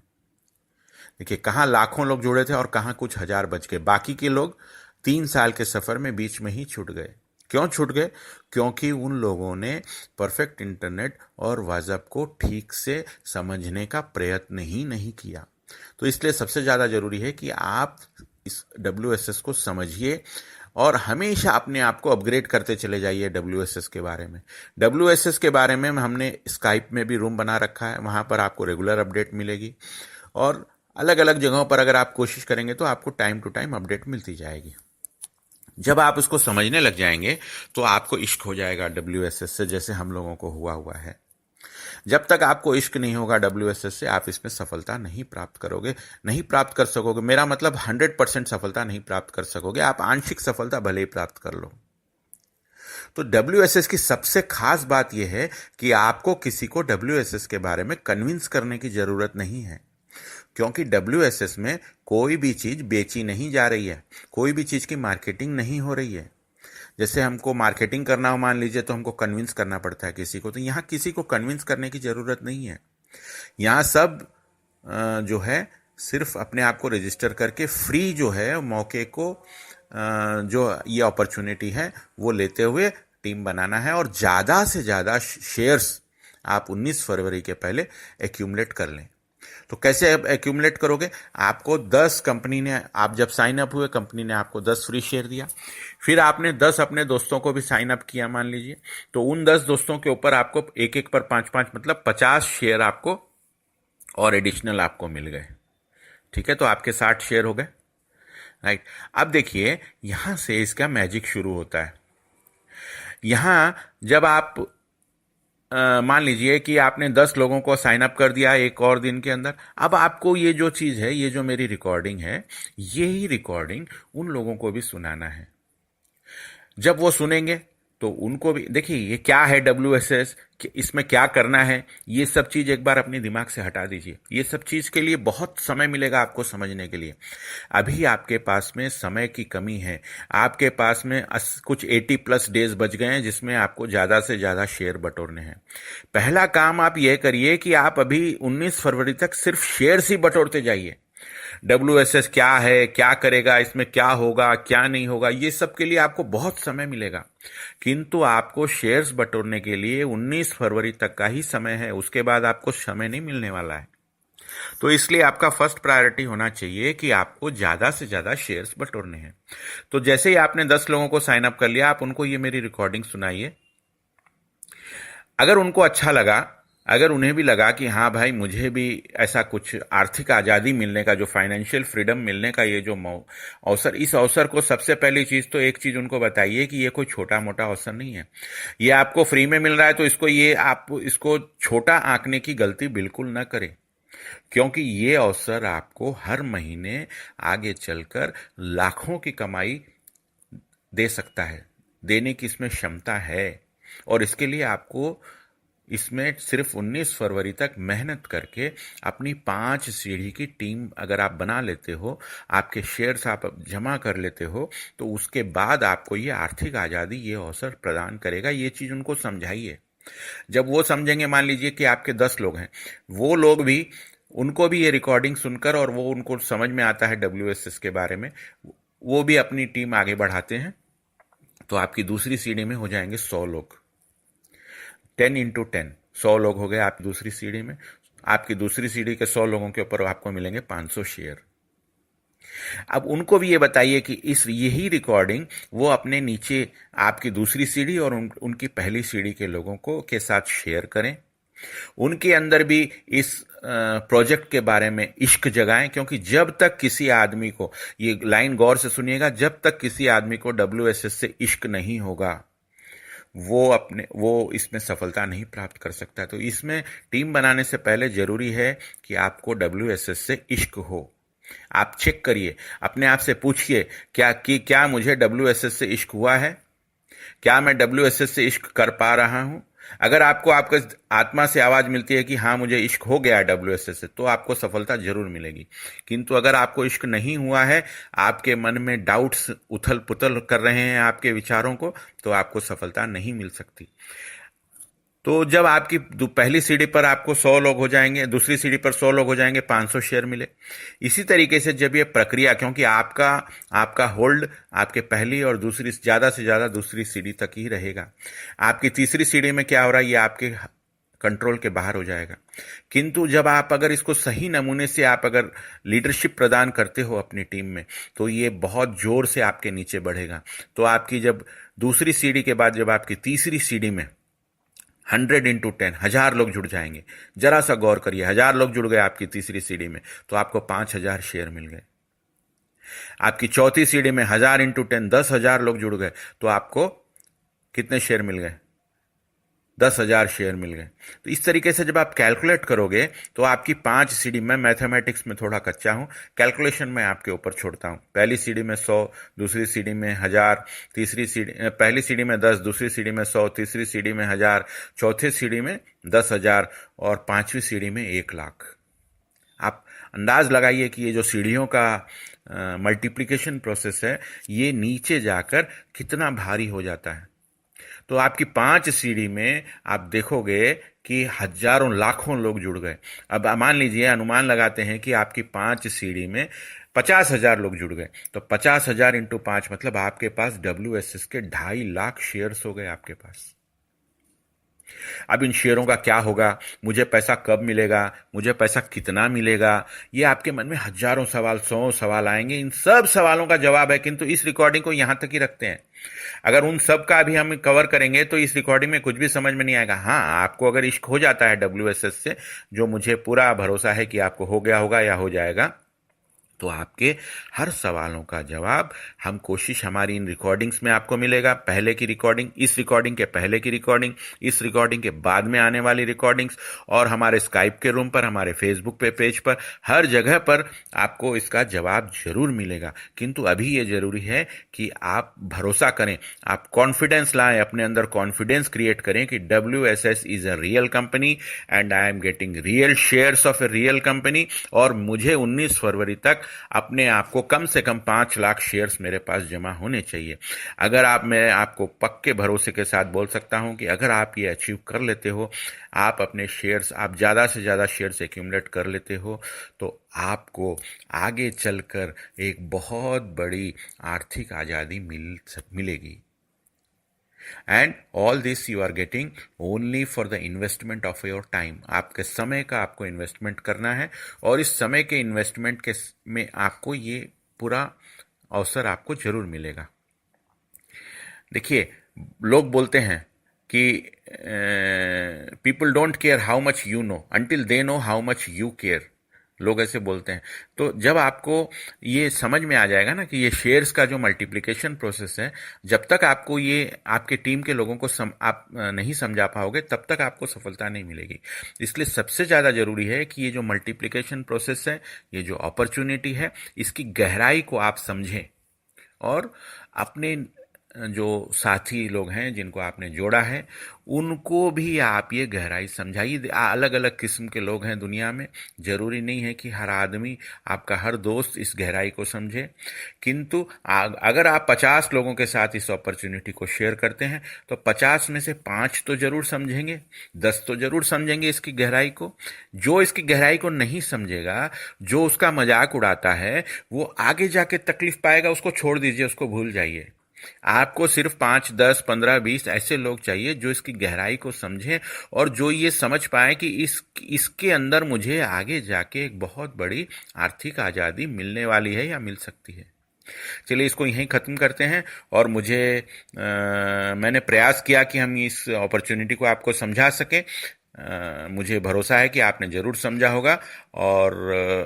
देखिए कहाँ लाखों लोग जुड़े थे और कहाँ कुछ हजार बच गए। बाकी के लोग 3 साल के सफर में बीच में ही छूट गए। क्यों छूट गए? क्योंकि उन लोगों ने परफेक्ट इंटरनेट और वाजब को ठीक से समझने का प्रयत्न ही नहीं किया। तो इसलिए सबसे ज़्यादा जरूरी है कि आप इस WSS को समझिए और हमेशा अपने आप को अपग्रेड करते चले जाइए WSS के बारे में। WSS के बारे में हमने स्काइप में भी रूम बना रखा है, वहाँ पर आपको रेगुलर अपडेट मिलेगी, और अलग अलग जगहों पर अगर आप कोशिश करेंगे तो आपको टाइम टू टाइम अपडेट मिलती जाएगी। जब आप उसको समझने लग जाएंगे तो आपको इश्क हो जाएगा WSS से, जैसे हम लोगों को हुआ है। जब तक आपको इश्क नहीं होगा WSS से, आप इसमें सफलता नहीं प्राप्त करोगे, नहीं प्राप्त कर सकोगे। मेरा मतलब 100% सफलता नहीं प्राप्त कर सकोगे, आप आंशिक सफलता भले ही प्राप्त कर लो। तो WSS की सबसे खास बात यह है कि आपको किसी को WSS के बारे में कन्विंस करने की जरूरत नहीं है, क्योंकि WSS में कोई भी चीज बेची नहीं जा रही है, कोई भी चीज की मार्केटिंग नहीं हो रही है। जैसे हमको मार्केटिंग करना हो मान लीजिए, तो हमको कन्विंस करना पड़ता है किसी को, तो यहाँ किसी को कन्विंस करने की जरूरत नहीं है। यहाँ सब जो है सिर्फ अपने आप को रजिस्टर करके फ्री जो है मौके को, जो ये अपॉर्चुनिटी है वो लेते हुए टीम बनाना है, और ज़्यादा से ज़्यादा शेयर्स आप 19 फरवरी के पहले एक्यूमुलेट कर लें। तो कैसे एक्यूमुलेट करोगे? आपको 10 कंपनी ने, आप जब साइन अप हुए कंपनी ने आपको 10 फ्री शेयर दिया, फिर आपने 10 अपने दोस्तों को भी साइन अप किया मान लीजिए, तो उन 10 दोस्तों के ऊपर आपको एक एक पर 5-5 मतलब 50 शेयर आपको और एडिशनल आपको मिल गए। ठीक है, तो आपके 60 शेयर हो गए, राइट। अब देखिए यहां से इसका मैजिक शुरू होता है। यहां जब आप मान लीजिए कि आपने 10 लोगों को साइन अप कर दिया एक और दिन के अंदर, अब आपको ये जो चीज़ है, ये जो मेरी रिकॉर्डिंग है, यही रिकॉर्डिंग उन लोगों को भी सुनाना है। जब वो सुनेंगे तो उनको भी, देखिए ये क्या है WSS, इसमें क्या करना है, ये सब चीज़ एक बार अपने दिमाग से हटा दीजिए। ये सब चीज़ के लिए बहुत समय मिलेगा आपको समझने के लिए। अभी आपके पास में समय की कमी है। आपके पास में कुछ 80+ डेज बच गए हैं, जिसमें आपको ज़्यादा से ज़्यादा शेयर बटोरने हैं। पहला काम आप यह करिए कि आप अभी 19 फरवरी तक सिर्फ शेयर्स ही बटोरते जाइए। WSS क्या है, क्या करेगा, इसमें क्या होगा, क्या नहीं होगा, ये सब के लिए आपको बहुत समय मिलेगा, किंतु आपको शेयर्स बटोरने के लिए 19 फरवरी तक का ही समय है। उसके बाद आपको समय नहीं मिलने वाला है। तो इसलिए आपका फर्स्ट प्रायोरिटी होना चाहिए कि आपको ज्यादा से ज्यादा शेयर्स बटोरने हैं। तो जैसे ही आपने 10 लोगों को साइन अप कर लिया, आप उनको ये मेरी रिकॉर्डिंग सुनाइए। अगर उनको अच्छा लगा, अगर उन्हें भी लगा कि हाँ भाई मुझे भी ऐसा कुछ आर्थिक आज़ादी मिलने का, जो फाइनेंशियल फ्रीडम मिलने का ये जो अवसर, इस अवसर को सबसे पहली चीज़ तो एक चीज़ उनको बताइए कि ये कोई छोटा मोटा अवसर नहीं है। ये आपको फ्री में मिल रहा है, तो आप इसको छोटा आंकने की गलती बिल्कुल ना करें, क्योंकि ये अवसर आपको हर महीने आगे चलकर लाखों की कमाई दे सकता है, देने की इसमें क्षमता है। और इसके लिए आपको इसमें सिर्फ 19 फरवरी तक मेहनत करके अपनी 5 सीढ़ी की टीम अगर आप बना लेते हो, आपके शेयर्स आप जमा कर लेते हो, तो उसके बाद आपको ये आर्थिक आज़ादी, ये अवसर प्रदान करेगा। ये चीज़ उनको समझाइए। जब वो समझेंगे, मान लीजिए कि आपके 10 लोग हैं, वो लोग भी, उनको भी ये रिकॉर्डिंग सुनकर और वो उनको समझ में आता है WSS के बारे में, वो भी अपनी टीम आगे बढ़ाते हैं, तो आपकी दूसरी सीढ़ी में हो जाएंगे 100 लोग। 10 × 10 100 लोग हो गए आपकी दूसरी सीढ़ी में। आपकी दूसरी सीढ़ी के 100 लोगों के ऊपर आपको मिलेंगे 500 शेयर। अब उनको भी ये बताइए कि यही रिकॉर्डिंग वो अपने नीचे आपकी दूसरी सीढ़ी और उनकी पहली सीढ़ी के लोगों को के साथ शेयर करें। उनके अंदर भी इस प्रोजेक्ट के बारे में इश्क जगाएं, क्योंकि जब तक किसी आदमी को, ये लाइन गौर से सुनिएगा, जब तक किसी आदमी को WSS से इश्क नहीं होगा, वो इसमें सफलता नहीं प्राप्त कर सकता। तो इसमें टीम बनाने से पहले जरूरी है कि आपको WSS से इश्क हो। आप चेक करिए, अपने आप से पूछिए, क्या मुझे WSS से इश्क हुआ है? क्या मैं WSS से इश्क कर पा रहा हूं? अगर आपको आपके आत्मा से आवाज मिलती है कि हाँ मुझे इश्क हो गया है WSS से, तो आपको सफलता जरूर मिलेगी। किंतु अगर आपको इश्क नहीं हुआ है, आपके मन में डाउट्स उथल पुथल कर रहे हैं आपके विचारों को, तो आपको सफलता नहीं मिल सकती। तो जब आपकी पहली सीढ़ी पर आपको 100 लोग हो जाएंगे, दूसरी सीढ़ी पर 100 लोग हो जाएंगे, 500 शेयर मिले। इसी तरीके से जब ये प्रक्रिया, क्योंकि आपका होल्ड आपके पहली और दूसरी, ज्यादा से ज्यादा दूसरी सीढ़ी तक ही रहेगा। आपकी तीसरी सीढ़ी में क्या हो रहा है, ये आपके कंट्रोल के बाहर हो जाएगा। किंतु जब आप अगर इसको सही नमूने से आप अगर लीडरशिप प्रदान करते हो अपनी टीम में, तो ये बहुत जोर से आपके नीचे बढ़ेगा। तो आपकी जब दूसरी सीढ़ी के बाद जब आपकी तीसरी सीढ़ी में 100 × 10 1000 लोग जुड़ जाएंगे, जरा सा गौर करिए, 1000 लोग जुड़ गए आपकी तीसरी सीढ़ी में, तो आपको 5000 शेयर मिल गए। आपकी चौथी सीढ़ी में 1000 × 10 10,000 लोग जुड़ गए, तो आपको कितने शेयर मिल गए? 10,000 शेयर मिल गए। तो इस तरीके से जब आप कैलकुलेट करोगे, तो आपकी 5 सीढ़ी, मैं मैथमेटिक्स में थोड़ा कच्चा हूं, कैलकुलेशन में आपके ऊपर छोड़ता हूं। पहली सीढ़ी में 100, दूसरी सीढ़ी में 1000, पहली सीढ़ी में 10, दूसरी सीढ़ी में 100, तीसरी सीढ़ी में 1000, चौथी सीढ़ी में 10,000 और पांचवी सीढ़ी में 1,00,000। आप अंदाज लगाइए कि ये जो सीढ़ियों का मल्टीप्लिकेशन प्रोसेस है, ये नीचे जाकर कितना भारी हो जाता है। तो आपकी 5 सीढ़ी में आप देखोगे कि हजारों लाखों लोग जुड़ गए। अब मान लीजिए, अनुमान लगाते हैं कि आपकी 5 सीढ़ी में 50,000 लोग जुड़ गए, तो 50,000 × 5 मतलब आपके पास WSS के 2.5 लाख शेयर्स हो गए आपके पास। अब इन शेयरों का क्या होगा, मुझे पैसा कब मिलेगा, मुझे पैसा कितना मिलेगा, ये आपके मन में हजारों सवाल, 100 सवाल आएंगे। इन सब सवालों का जवाब है, किंतु इस रिकॉर्डिंग को यहां तक ही रखते हैं। अगर उन सब का भी हम कवर करेंगे तो इस रिकॉर्डिंग में कुछ भी समझ में नहीं आएगा। हाँ, आपको अगर इश्क हो जाता है WSS से, जो मुझे पूरा भरोसा है कि आपको हो गया होगा या हो जाएगा, तो आपके हर सवालों का जवाब हमारी इन रिकॉर्डिंग्स में आपको मिलेगा। पहले की रिकॉर्डिंग, इस रिकॉर्डिंग के पहले की रिकॉर्डिंग, इस रिकॉर्डिंग के बाद में आने वाली रिकॉर्डिंग्स, और हमारे स्काइप के रूम पर, हमारे फेसबुक पे पेज पर, हर जगह पर आपको इसका जवाब जरूर मिलेगा। किंतु अभी ये जरूरी है कि आप भरोसा करें, आप कॉन्फिडेंस लाएं, अपने अंदर कॉन्फिडेंस क्रिएट करें कि WSS is a real company and I am getting real shares of a real company, और मुझे 19 फरवरी तक अपने आप को कम से कम 5 लाख शेयर्स मेरे पास जमा होने चाहिए। मैं आपको पक्के भरोसे के साथ बोल सकता हूं कि अगर आप ये अचीव कर लेते हो, आप अपने शेयर्स, आप ज्यादा से ज्यादा शेयर्स एक्यूमुलेट कर लेते हो, तो आपको आगे चलकर एक बहुत बड़ी आर्थिक आजादी मिलेगी। And all this you are getting only for the investment of your time. आपके समय का आपको इन्वेस्टमेंट करना है, और इस समय के इन्वेस्टमेंट के में आपको ये पूरा अवसर आपको जरूर मिलेगा। देखिए, लोग बोलते हैं कि people don't care how much you know until they know how much you care. लोग ऐसे बोलते हैं। तो जब आपको ये समझ में आ जाएगा ना कि ये शेयर्स का जो मल्टीप्लिकेशन प्रोसेस है, जब तक आपको ये आपके टीम के लोगों को आप नहीं समझा पाओगे, तब तक आपको सफलता नहीं मिलेगी। इसलिए सबसे ज़्यादा जरूरी है कि ये जो मल्टीप्लिकेशन प्रोसेस है, ये जो अपॉर्चुनिटी है, इसकी गहराई को आप समझें और अपने जो साथी लोग हैं जिनको आपने जोड़ा है उनको भी आप ये गहराई समझाइए। अलग अलग किस्म के लोग हैं दुनिया में, जरूरी नहीं है कि हर आदमी, आपका हर दोस्त इस गहराई को समझे, किंतु अगर आप 50 लोगों के साथ इस अपॉर्चुनिटी को शेयर करते हैं तो 50 में से 5 तो जरूर समझेंगे, 10 तो जरूर समझेंगे इसकी गहराई को। जो इसकी गहराई को नहीं समझेगा, जो उसका मजाक उड़ाता है, वो आगे जाके तकलीफ पाएगा। उसको छोड़ दीजिए, उसको भूल जाइए। आपको सिर्फ 5, 10, 15, 20 ऐसे लोग चाहिए जो इसकी गहराई को समझें और जो ये समझ पाए कि इसके अंदर मुझे आगे जाके एक बहुत बड़ी आर्थिक आज़ादी मिलने वाली है या मिल सकती है। चलिए इसको यहीं ख़त्म करते हैं। और मैंने प्रयास किया कि हम इस अपॉर्चुनिटी को आपको समझा सकें। मुझे भरोसा है कि आपने ज़रूर समझा होगा और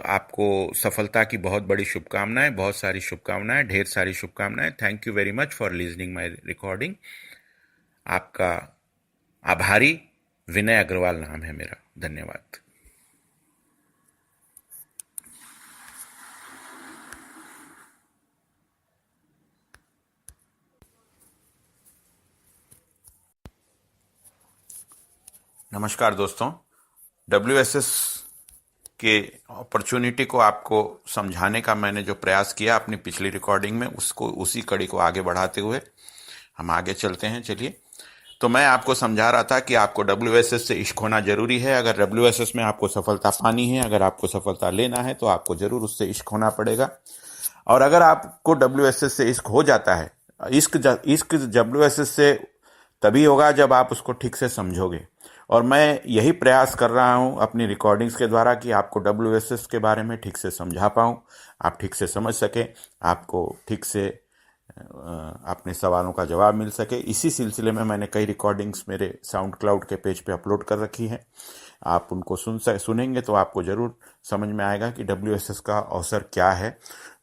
आपको सफलता की बहुत बड़ी शुभकामनाएं, बहुत सारी शुभकामनाएं, ढेर सारी शुभकामनाएं। Thank you very much for listening my recording. आपका आभारी विनय अग्रवाल नाम है मेरा। धन्यवाद। नमस्कार दोस्तों, WSS के अपॉर्चुनिटी को आपको समझाने का मैंने जो प्रयास किया अपनी पिछली रिकॉर्डिंग में, उसी कड़ी को आगे बढ़ाते हुए हम आगे चलते हैं। चलिए, तो मैं आपको समझा रहा था कि आपको WSS से इश्क होना जरूरी है। अगर WSS में आपको सफलता पानी है, अगर आपको सफलता लेना है, तो आपको जरूर उससे इश्क होना पड़ेगा। और अगर आपको WSS से इश्क हो जाता है, इश्क WSS से तभी होगा जब आप उसको ठीक से समझोगे। और मैं यही प्रयास कर रहा हूं अपनी रिकॉर्डिंग्स के द्वारा कि आपको WSS के बारे में ठीक से समझा पाऊं, आप ठीक से समझ सके, आपको ठीक से अपने सवालों का जवाब मिल सके। इसी सिलसिले में मैंने कई रिकॉर्डिंग्स मेरे साउंड क्लाउड के पेज पे अपलोड कर रखी हैं। आप उनको सुनेंगे तो आपको ज़रूर समझ में आएगा कि WSS का अवसर क्या है।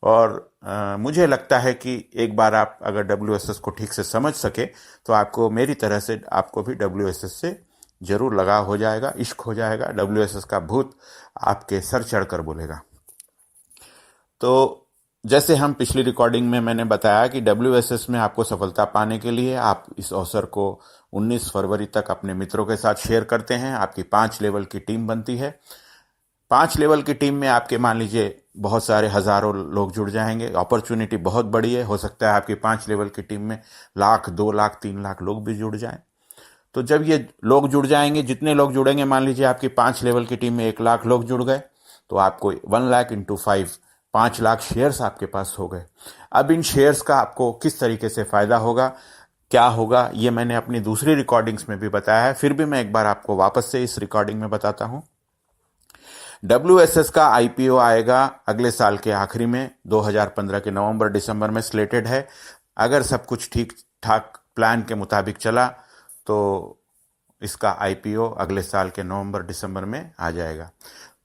और मुझे लगता है कि एक बार आप अगर WSS को ठीक से समझ सके तो आपको मेरी तरह से आपको भी WSS से जरूर लगाव हो जाएगा, इश्क हो जाएगा। WSS का भूत आपके सर चढ़कर बोलेगा। तो जैसे हम पिछली रिकॉर्डिंग में मैंने बताया कि WSS में आपको सफलता पाने के लिए आप इस अवसर को 19 फरवरी तक अपने मित्रों के साथ शेयर करते हैं। आपकी 5 लेवल की टीम बनती है। 5 लेवल की टीम में आपके मान लीजिए बहुत सारे हजारों लोग जुड़ जाएंगे। अपॉर्चुनिटी बहुत बड़ी है, हो सकता है आपकी 5 लेवल की टीम में 1,00,000, 2,00,000, 3,00,000 लोग भी जुड़ जाएं। तो जब ये लोग जुड़ जाएंगे, जितने लोग जुड़ेंगे, मान लीजिए आपकी 5 लेवल की टीम में 1,00,000 लोग जुड़ गए, तो आपको 1,00,000 इंटू 5,00,000 शेयर्स आपके पास हो गए। अब इन शेयर्स का आपको किस तरीके से फायदा होगा, क्या होगा, ये मैंने अपनी दूसरी रिकॉर्डिंग्स में भी बताया है। फिर भी मैं एक बार आपको वापस से इस रिकॉर्डिंग में बताता हूं। WSS का IPO आएगा अगले साल के आखिरी में, 2015 के नवंबर दिसंबर में स्लेटेड है। अगर सब कुछ ठीक ठाक प्लान के मुताबिक चला तो इसका IPO अगले साल के नवंबर दिसंबर में आ जाएगा।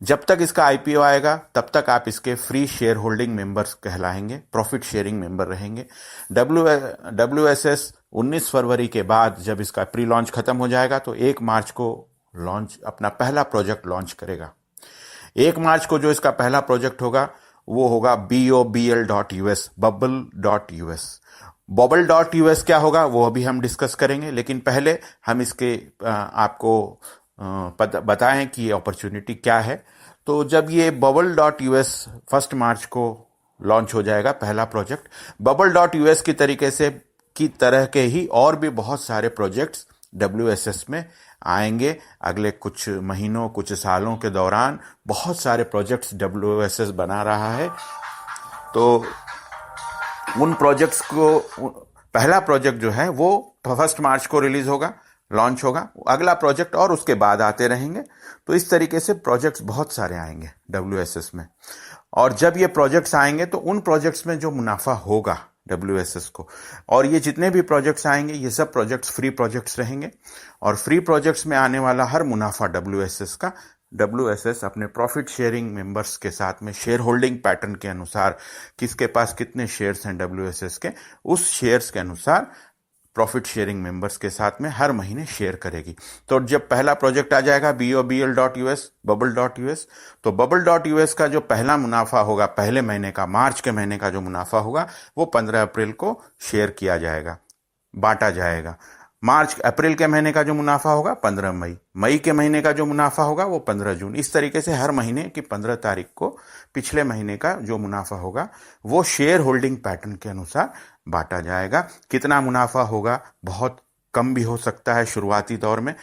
जब तक इसका IPO आएगा तब तक आप इसके फ्री शेयर होल्डिंग मेंबर्स कहलाएंगे, प्रॉफिट शेयरिंग मेंबर रहेंगे। WSS 19 फरवरी के बाद जब इसका प्री लॉन्च खत्म हो जाएगा तो 1 मार्च को अपना पहला प्रोजेक्ट लॉन्च करेगा। 1 मार्च को जो इसका पहला प्रोजेक्ट होगा वो होगा BOBL.US, bubble.us। bubble.us क्या होगा वो अभी हम डिस्कस करेंगे, लेकिन पहले हम इसके आपको बताएं कि ये अपॉर्चुनिटी क्या है। तो जब ये bubble.us 1 मार्च को लॉन्च हो जाएगा पहला प्रोजेक्ट, bubble.us की तरह के ही और भी बहुत सारे प्रोजेक्ट्स WSS में आएंगे। अगले कुछ महीनों, कुछ सालों के दौरान बहुत सारे प्रोजेक्ट्स WSS बना रहा है। तो उन प्रोजेक्ट्स को, पहला प्रोजेक्ट जो है वो 1 मार्च को रिलीज होगा, लॉन्च होगा। अगला प्रोजेक्ट और उसके बाद आते रहेंगे। तो इस तरीके से प्रोजेक्ट्स बहुत सारे आएंगे WSS में। और जब ये प्रोजेक्ट्स आएंगे तो उन प्रोजेक्ट्स में जो मुनाफा होगा WSS को, और ये जितने भी प्रोजेक्ट्स आएंगे ये सब प्रोजेक्ट्स फ्री प्रोजेक्ट्स रहेंगे। और फ्री प्रोजेक्ट्स में आने वाला हर मुनाफा WSS का, WSS अपने प्रॉफिट शेयरिंग मेंबर्स के साथ में शेयर होल्डिंग पैटर्न के अनुसार, किसके पास कितने शेयर्स हैं WSS के, उस शेयर्स के अनुसार प्रॉफिट शेयरिंग मेंबर्स के साथ में हर महीने शेयर करेगी। तो जब पहला प्रोजेक्ट आ जाएगा BOBL.US, bubble.us, तो bubble.us का जो पहला मुनाफा होगा, पहले महीने का, मार्च के महीने का जो मुनाफा होगा वो 15 अप्रैल को शेयर किया जाएगा। बांटा जाएगा। मार्च अप्रैल के महीने का जो मुनाफा होगा 15 मई, मई के महीने का जो मुनाफा होगा वो 15 जून। इस तरीके से हर महीने की 15 तारीख को पिछले महीने का जो मुनाफा होगा वो शेयर होल्डिंग पैटर्न के अनुसार बांटा जाएगा। कितना मुनाफा होगा, बहुत कम भी हो सकता है शुरुआती दौर में,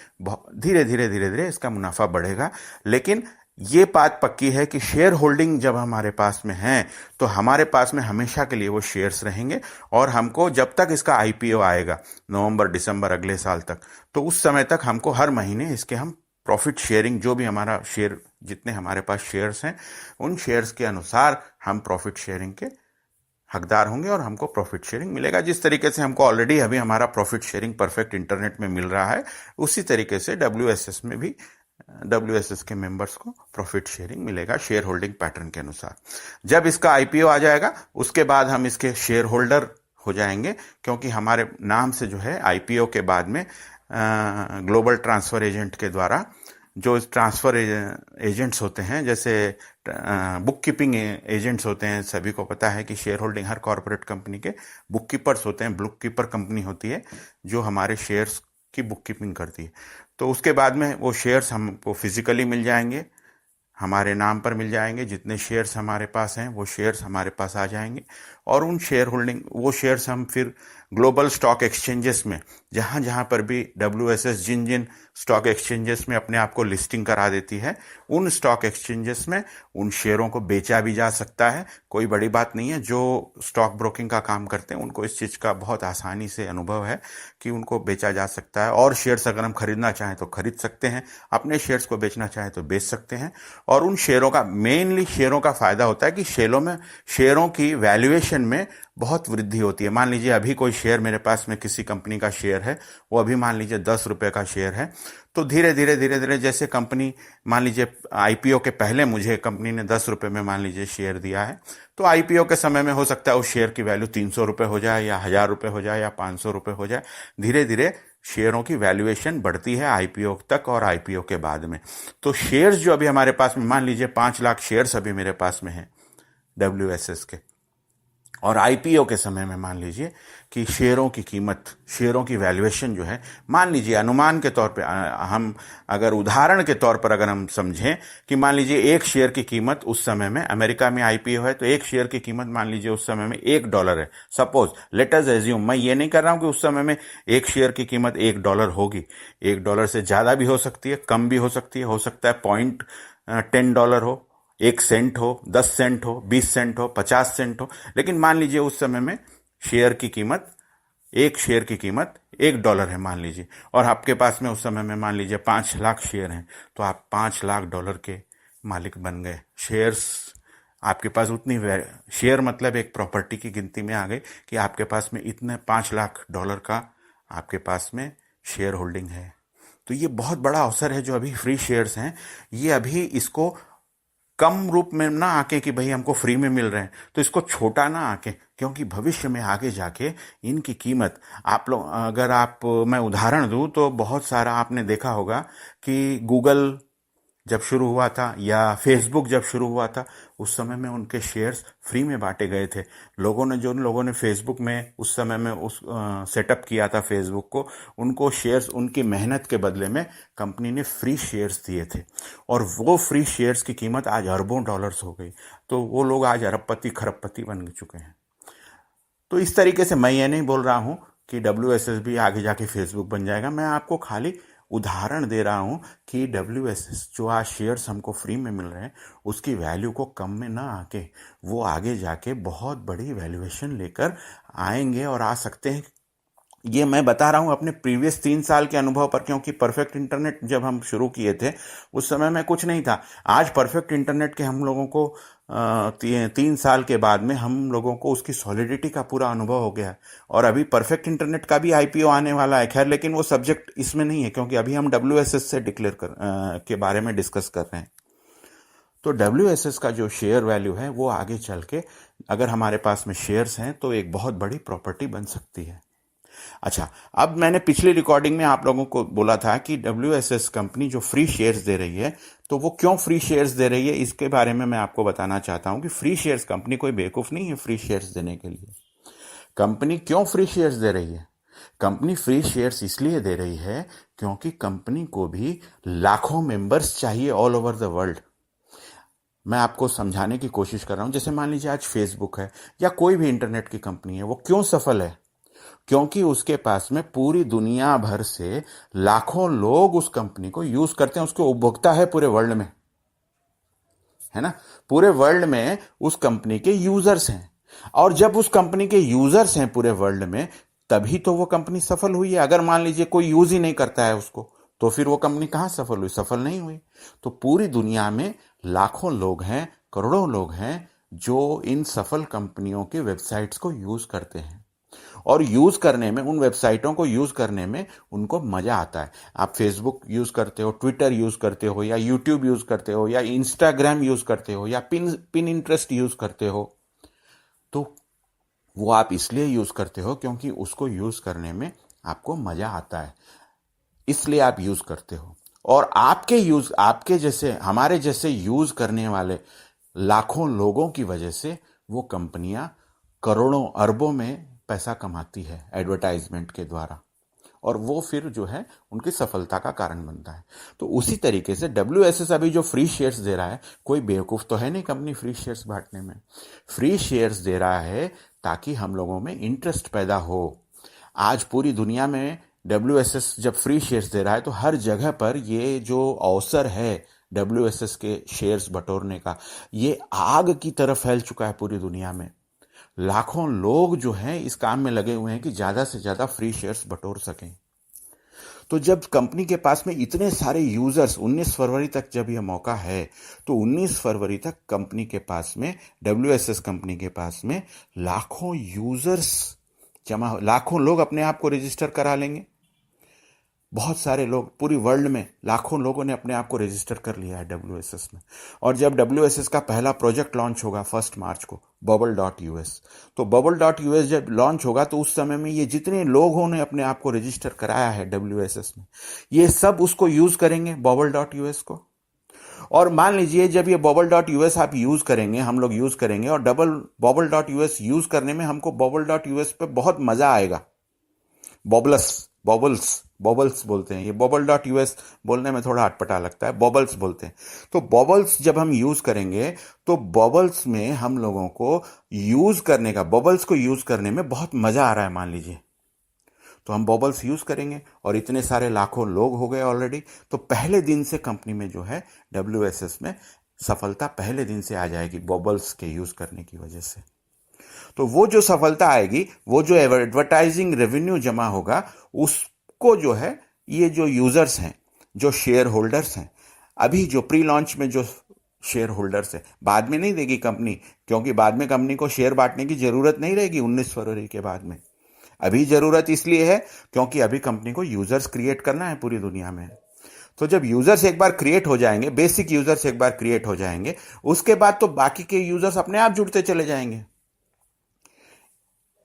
धीरे धीरे इसका मुनाफा बढ़ेगा। लेकिन ये बात पक्की है कि शेयर होल्डिंग जब हमारे पास में है तो हमारे पास में हमेशा के लिए वो शेयर्स रहेंगे, और हमको जब तक इसका आईपीओ आएगा नवंबर दिसंबर अगले साल तक, तो उस समय तक हमको हर महीने इसके हम प्रॉफिट शेयरिंग, जो भी हमारा शेयर, जितने हमारे पास शेयर्स हैं उन शेयर्स के अनुसार हम प्रॉफिट शेयरिंग के हकदार होंगे और हमको प्रॉफिट शेयरिंग मिलेगा। जिस तरीके से हमको ऑलरेडी अभी हमारा प्रॉफिट शेयरिंग परफेक्ट इंटरनेट में मिल रहा है, उसी तरीके से डब्ल्यूएसएस में भी डब्ल्यूएसएस के मेंबर्स को प्रॉफिट शेयरिंग मिलेगा शेयर होल्डिंग पैटर्न के अनुसार। जब इसका आईपीओ आ जाएगा उसके बाद हम इसके शेयर होल्डर हो जाएंगे, क्योंकि हमारे नाम से जो है आईपीओ के बाद में ग्लोबल ट्रांसफर एजेंट के द्वारा जो ट्रांसफर एजेंट्स होते हैं, जैसे बुक कीपिंग एजेंट्स होते हैं, सभी को पता है कि शेयर होल्डिंग हर कॉर्पोरेट कंपनी के बुक कीपर्स होते हैं। बुक कीपर कंपनी होती है जो हमारे शेयर्स की बुक कीपिंग करती है। तो उसके बाद में वो शेयर्स हमको फिजिकली मिल जाएंगे, हमारे नाम पर मिल जाएंगे। जितने शेयर्स हमारे पास हैं वो शेयर्स हमारे पास आ जाएंगे, और उन शेयर होल्डिंग वो शेयर्स हम फिर ग्लोबल स्टॉक एक्सचेंजेस में, जहां जहां पर भी डब्ल्यूएसएस जिन जिन स्टॉक एक्सचेंजेस में अपने आप को लिस्टिंग करा देती है, उन स्टॉक एक्सचेंजेस में उन शेयरों को बेचा भी जा सकता है। कोई बड़ी बात नहीं है। जो स्टॉक ब्रोकिंग का काम करते हैं उनको इस चीज़ का बहुत आसानी से अनुभव है कि उनको बेचा जा सकता है। और शेयर्स अगर हम खरीदना चाहें तो खरीद सकते हैं, अपने शेयर्स को बेचना चाहें तो बेच सकते हैं। और उन शेयरों का, मेनली शेयरों का फायदा होता है कि शेयरों की वैल्यूएशन में बहुत वृद्धि होती है। मान लीजिए अभी कोई शेयर मेरे पास में किसी कंपनी का शेयर है, वो अभी मान लीजिए 10 रुपए का शेयर है, तो धीरे धीरे जैसे कंपनी, मान लीजिए आईपीओ के पहले मुझे कंपनी ने 10 रुपए में मान लीजिए शेयर दिया है, तो आईपीओ के समय में हो सकता है उस शेयर की वैल्यू 300 रुपए हो जाए, या 1000 रुपए हो जाए, या 500 रुपए हो जाए। धीरे धीरे शेयरों की वैल्यूएशन बढ़ती है आईपीओ तक और आईपीओ के बाद में। तो शेयर्स जो अभी हमारे पास में, मान लीजिए 5 लाख शेयर्स अभी मेरे पास में है डब्ल्यूएसएस के, और आईपीओ के समय में मान लीजिए कि शेयरों की कीमत, शेयरों की वैल्यूएशन जो है, मान लीजिए अनुमान के तौर पे, हम अगर उदाहरण के तौर पर अगर हम समझें कि मान लीजिए एक शेयर की कीमत उस समय में, अमेरिका में आईपीओ है तो एक शेयर की कीमत मान लीजिए उस समय में $1 है। सपोज, लेट अस एज्यूम, मैं ये नहीं कर रहा हूं कि उस समय में एक शेयर की कीमत $1 होगी। $1 से ज्यादा भी हो सकती है, कम भी हो सकती है। हो सकता है $0.10 हो, 1 सेंट हो, 10 सेंट हो, 20 सेंट हो, 50 सेंट हो। लेकिन मान लीजिए उस समय में शेयर की कीमत, एक शेयर की कीमत $1 है मान लीजिए, और आपके पास में उस समय में मान लीजिए 5 लाख शेयर हैं, तो आप $5 लाख के मालिक बन गए। शेयर्स आपके पास उतनी, शेयर मतलब एक प्रॉपर्टी की गिनती में आ गई कि आपके पास में इतने $5 लाख का आपके पास में शेयर होल्डिंग है। तो ये बहुत बड़ा अवसर है। जो अभी फ्री शेयर्स हैं, ये अभी इसको कम रूप में ना आके कि भाई हमको फ्री में मिल रहे हैं, तो इसको छोटा ना आके, क्योंकि भविष्य में आगे जाके इनकी कीमत, आप लोग अगर आप, मैं उदाहरण दूं तो बहुत सारा आपने देखा होगा कि गूगल जब शुरू हुआ था या फेसबुक जब शुरू हुआ था, उस समय में उनके शेयर्स फ्री में बांटे गए थे। जिन लोगों ने फेसबुक में उस समय में उस सेटअप किया था फेसबुक को, उनको शेयर्स उनकी मेहनत के बदले में कंपनी ने फ्री शेयर्स दिए थे, और वो फ्री शेयर्स की कीमत आज अरबों डॉलर्स हो गई। तो वो लोग आज अरबपति खरबपति बन चुके हैं। तो इस तरीके से मैं ये नहीं बोल रहा हूं कि डब्ल्यूएसएस भी आगे जाके फेसबुक बन जाएगा। मैं आपको खाली उदाहरण दे रहा हूं कि डब्ल्यूएसएस जो आज शेयर्स हमको फ्री में मिल रहे हैं, उसकी वैल्यू को कम में ना आके वो आगे जाके बहुत बड़ी वैल्यूएशन लेकर आएंगे और आ सकते हैं। ये मैं बता रहा हूं अपने प्रीवियस 3 साल के अनुभव पर, क्योंकि परफेक्ट इंटरनेट जब हम शुरू किए थे उस समय में कुछ नहीं था। आज परफेक्ट इंटरनेट के हम लोगों को 3 साल के बाद में हम लोगों को उसकी सॉलिडिटी का पूरा अनुभव हो गया है। और अभी परफेक्ट इंटरनेट का भी आईपीओ आने वाला है। खैर, लेकिन वो सब्जेक्ट इसमें नहीं है, क्योंकि अभी हम डब्ल्यूएसएस से के बारे में डिस्कस कर रहे हैं। तो डब्ल्यूएसएस का जो शेयर वैल्यू है वो आगे चल के, अगर हमारे पास में शेयर्स हैं तो एक बहुत बड़ी प्रॉपर्टी बन सकती है। अच्छा, अब मैंने पिछली रिकॉर्डिंग में आप लोगों को बोला था कि डब्ल्यूएसएस कंपनी जो फ्री शेयर्स दे रही है, तो वो क्यों फ्री शेयर्स दे रही है, इसके बारे में मैं आपको बताना चाहता हूं कि फ्री शेयर्स, कंपनी कोई बेवकूफ नहीं है फ्री शेयर्स देने के लिए। कंपनी क्यों फ्री शेयर्स दे रही है? कंपनी फ्री शेयर्स इसलिए दे रही है क्योंकि कंपनी को भी लाखों मेंबर्स चाहिए ऑल ओवर द वर्ल्ड। मैं आपको समझाने की कोशिश कर रहा हूं। जैसे मान लीजिए आज फेसबुक है या कोई भी इंटरनेट की कंपनी है, वो क्यों सफल है? क्योंकि उसके पास में पूरी दुनिया भर से लाखों लोग उस कंपनी को यूज करते हैं, उसके उपभोक्ता है पूरे वर्ल्ड में, है ना। पूरे वर्ल्ड में उस कंपनी के यूजर्स हैं, और जब उस कंपनी के यूजर्स हैं पूरे वर्ल्ड में, तभी तो वो कंपनी सफल हुई है। अगर मान लीजिए कोई यूज ही नहीं करता है उसको, तो फिर वो कंपनी कहां सफल हुई? सफल नहीं हुई। तो पूरी दुनिया में लाखों लोग हैं, करोड़ों लोग हैं जो इन सफल कंपनियों के वेबसाइट्स को यूज करते हैं, और यूज करने में, उन वेबसाइटों को यूज करने में उनको मजा आता है। आप फेसबुक यूज करते हो, ट्विटर यूज करते हो, या यूट्यूब यूज करते हो, या इंस्टाग्राम यूज करते हो, या पिन इंटरेस्ट यूज करते हो, तो वो आप इसलिए यूज करते हो क्योंकि उसको यूज करने में आपको मजा आता है, इसलिए आप यूज करते हो। और आपके जैसे, हमारे जैसे यूज करने वाले लाखों लोगों की वजह से वो कंपनियां करोड़ों अरबों में पैसा कमाती है एडवर्टाइजमेंट के द्वारा, और वो फिर जो है उनकी सफलता का कारण बनता है। तो उसी तरीके से WSS अभी जो फ्री शेयर्स दे रहा है, कोई बेवकूफ तो है नहीं कंपनी फ्री शेयर्स बांटने में। फ्री शेयर्स दे रहा है ताकि हम लोगों में इंटरेस्ट पैदा हो। आज पूरी दुनिया में WSS जब फ्री शेयर्स दे रहा है, तो हर जगह पर ये जो अवसर है WSS के शेयर्स बटोरने का, ये आग की तरह फैल चुका है पूरी दुनिया में। लाखों लोग जो हैं इस काम में लगे हुए हैं कि ज्यादा से ज्यादा फ्री शेयर्स बटोर सकें। तो जब कंपनी के पास में इतने सारे यूजर्स, 19 फरवरी तक जब यह मौका है, तो 19 फरवरी तक कंपनी के पास में, WSS कंपनी के पास में लाखों यूजर्स जमा, लाखों लोग अपने आप को रजिस्टर करा लेंगे। बहुत सारे लोग, पूरी वर्ल्ड में लाखों लोगों ने अपने आप को रजिस्टर कर लिया है WSS में। और जब WSS का पहला प्रोजेक्ट लॉन्च होगा 1 मार्च को, bubble.us, तो bubble.us जब लॉन्च होगा, तो उस समय में ये जितने लोगों ने अपने आप को रजिस्टर कराया है WSS में, ये सब उसको यूज करेंगे, bubble.us को। और मान लीजिए जब ये bubble.us आप यूज करेंगे, हम लोग यूज करेंगे, और bubble.us यूज करने में हमको bubble.us पे बहुत मजा आएगा। बॉबल्स बोलते हैं, ये bubble.us बोलने में थोड़ा अटपटा लगता है, बॉबल्स बोलते हैं। तो बॉबल्स जब हम यूज करेंगे, तो बॉबल्स में हम लोगों को यूज करने का, बॉबल्स को यूज करने में बहुत मजा आ रहा है मान लीजिए, तो हम बॉबल्स यूज करेंगे, और इतने सारे लाखों लोग हो गए ऑलरेडी, तो पहले दिन से कंपनी में जो है WSS में सफलता पहले दिन से आ जाएगी बॉबल्स के यूज करने की वजह से। तो वो जो सफलता आएगी, वो जो एडवर्टाइजिंग रेवेन्यू जमा होगा, उसको जो है ये जो यूजर्स हैं, जो शेयर होल्डर्स हैं, अभी जो प्री लॉन्च में जो शेयर होल्डर्स है, बाद में नहीं देगी कंपनी, क्योंकि बाद में कंपनी को शेयर बांटने की जरूरत नहीं रहेगी 19 फरवरी के बाद में। अभी जरूरत इसलिए है क्योंकि अभी कंपनी को यूजर्स क्रिएट करना है पूरी दुनिया में। तो जब यूजर्स एक बार क्रिएट हो जाएंगे, बेसिक यूजर्स एक बार क्रिएट हो जाएंगे, उसके बाद तो बाकी के यूजर्स अपने आप जुड़ते चले जाएंगे।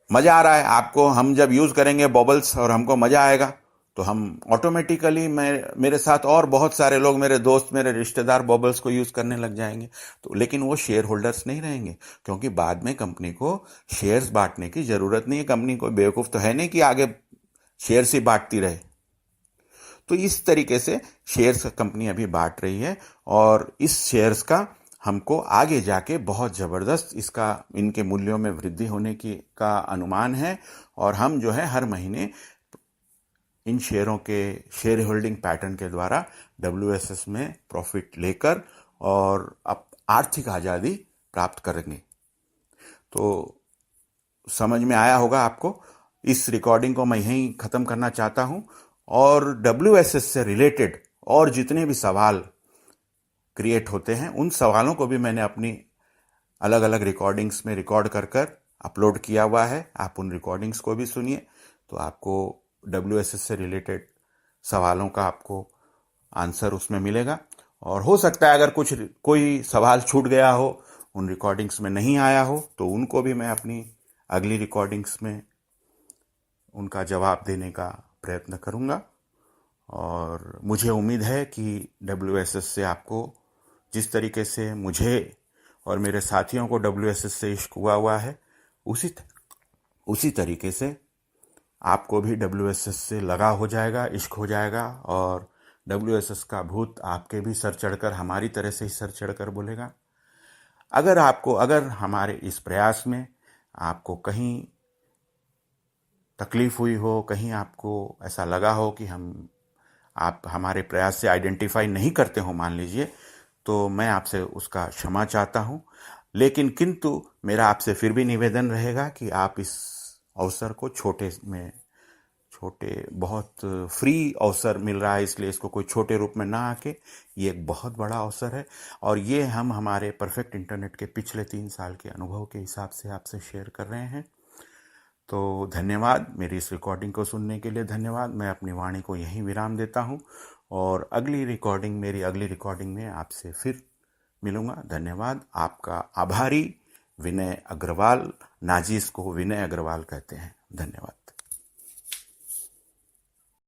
मजा आ रहा है आपको, हम जब यूज करेंगे बॉबल्स और हमको मजा आएगा, तो हम ऑटोमेटिकली, मेरे साथ और बहुत सारे लोग, मेरे दोस्त, मेरे रिश्तेदार बॉबल्स को यूज करने लग जाएंगे। तो लेकिन वो शेयर होल्डर्स नहीं रहेंगे, क्योंकि बाद में कंपनी को शेयर्स बांटने की जरूरत नहीं है। कंपनी को बेवकूफ तो है नहीं कि आगे शेयर्स ही बांटती रहे। तो इस तरीके से शेयर्स कंपनी अभी बांट रही है, और इस शेयर्स का हमको आगे जाके बहुत जबरदस्त इसका, इनके मूल्यों में वृद्धि होने की का अनुमान है। और हम जो है हर महीने इन शेयरों के शेयर होल्डिंग पैटर्न के द्वारा WSS में प्रॉफिट लेकर और अब आर्थिक आजादी प्राप्त करेंगे। तो समझ में आया होगा आपको। इस रिकॉर्डिंग को मैं यहीं खत्म करना चाहता हूं, और WSS से रिलेटेड और जितने भी सवाल क्रिएट होते हैं, उन सवालों को भी मैंने अपनी अलग अलग रिकॉर्डिंग्स में रिकॉर्ड कर कर अपलोड किया हुआ है। आप उन रिकॉर्डिंग्स को भी सुनिए, तो आपको WSS से रिलेटेड सवालों का आपको आंसर उसमें मिलेगा। और हो सकता है अगर कोई सवाल छूट गया हो, उन रिकॉर्डिंग्स में नहीं आया हो, तो उनको भी मैं अपनी अगली रिकॉर्डिंग्स में उनका जवाब देने का प्रयत्न करूंगा। और मुझे उम्मीद है कि WSS से आपको, जिस तरीके से मुझे और मेरे साथियों को WSS से इश्क हुआ है, उसी तरीके से आपको भी WSS से लगा हो जाएगा, इश्क हो जाएगा, और WSS का भूत आपके भी सर चढ़कर, हमारी तरह से ही सर चढ़कर बोलेगा। अगर हमारे इस प्रयास में आपको कहीं तकलीफ हुई हो, कहीं आपको ऐसा लगा हो कि आप हमारे प्रयास से आइडेंटिफाई नहीं करते हो, मान लीजिए, तो मैं आपसे उसका क्षमा चाहता हूं। लेकिन किंतु मेरा आपसे फिर भी निवेदन रहेगा कि आप इस अवसर को बहुत फ्री अवसर मिल रहा है, इसलिए इसको कोई छोटे रूप में ना आके, ये एक बहुत बड़ा अवसर है, और ये हम हमारे परफेक्ट इंटरनेट के पिछले 3 साल के अनुभव के हिसाब से आपसे शेयर कर रहे हैं। तो धन्यवाद, मेरी इस रिकॉर्डिंग को सुनने के लिए धन्यवाद। मैं अपनी वाणी को यहीं विराम देता हूँ, और मेरी अगली रिकॉर्डिंग में आपसे फिर मिलूंगा। धन्यवाद। आपका आभारी विनय अग्रवाल। नाजिस को विनय अग्रवाल कहते हैं। धन्यवाद।